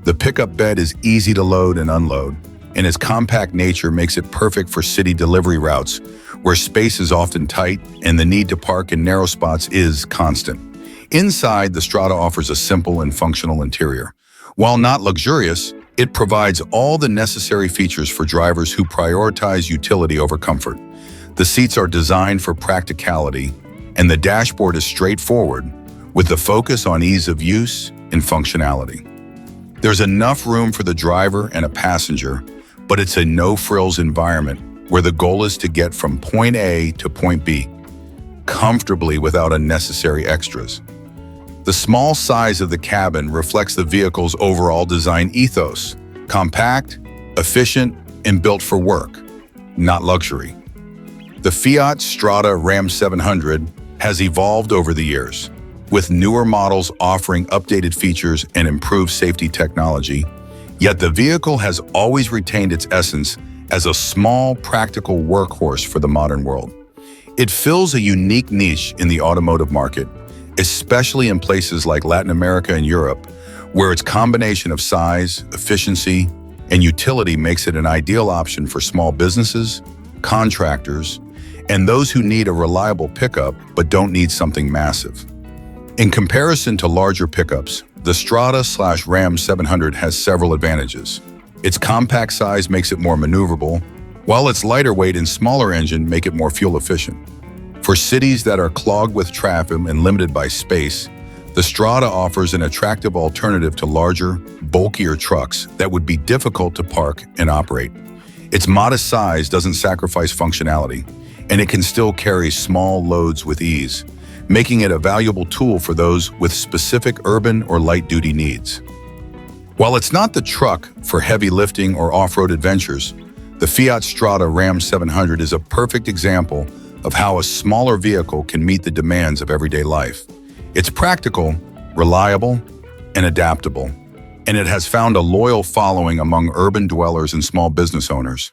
The pickup bed is easy to load and unload, and its compact nature makes it perfect for city delivery routes where space is often tight and the need to park in narrow spots is constant. Inside, the Strata offers a simple and functional interior. While not luxurious, it provides all the necessary features for drivers who prioritize utility over comfort. The seats are designed for practicality, and the dashboard is straightforward, with the focus on ease of use and functionality. There's enough room for the driver and a passenger, but it's a no-frills environment where the goal is to get from point A to point B comfortably without unnecessary extras. The small size of the cabin reflects the vehicle's overall design ethos: compact, efficient, and built for work, not luxury. The Fiat Strata Ram 700 has evolved over the years, with newer models offering updated features and improved safety technology, yet the vehicle has always retained its essence as a small, practical workhorse for the modern world. It fills a unique niche in the automotive market, especially in places like Latin America and Europe, where its combination of size, efficiency, and utility makes it an ideal option for small businesses, contractors, and those who need a reliable pickup but don't need something massive. In comparison to larger pickups, the Strata/Ram 700 has several advantages. Its compact size makes it more maneuverable, while its lighter weight and smaller engine make it more fuel efficient. For cities that are clogged with traffic and limited by space, the Strata offers an attractive alternative to larger, bulkier trucks that would be difficult to park and operate. Its modest size doesn't sacrifice functionality, and it can still carry small loads with ease, making it a valuable tool for those with specific urban or light-duty needs. While it's not the truck for heavy lifting or off-road adventures, the Fiat Strata Ram 700 is a perfect example of how a smaller vehicle can meet the demands of everyday life. It's practical, reliable, and adaptable, and it has found a loyal following among urban dwellers and small business owners.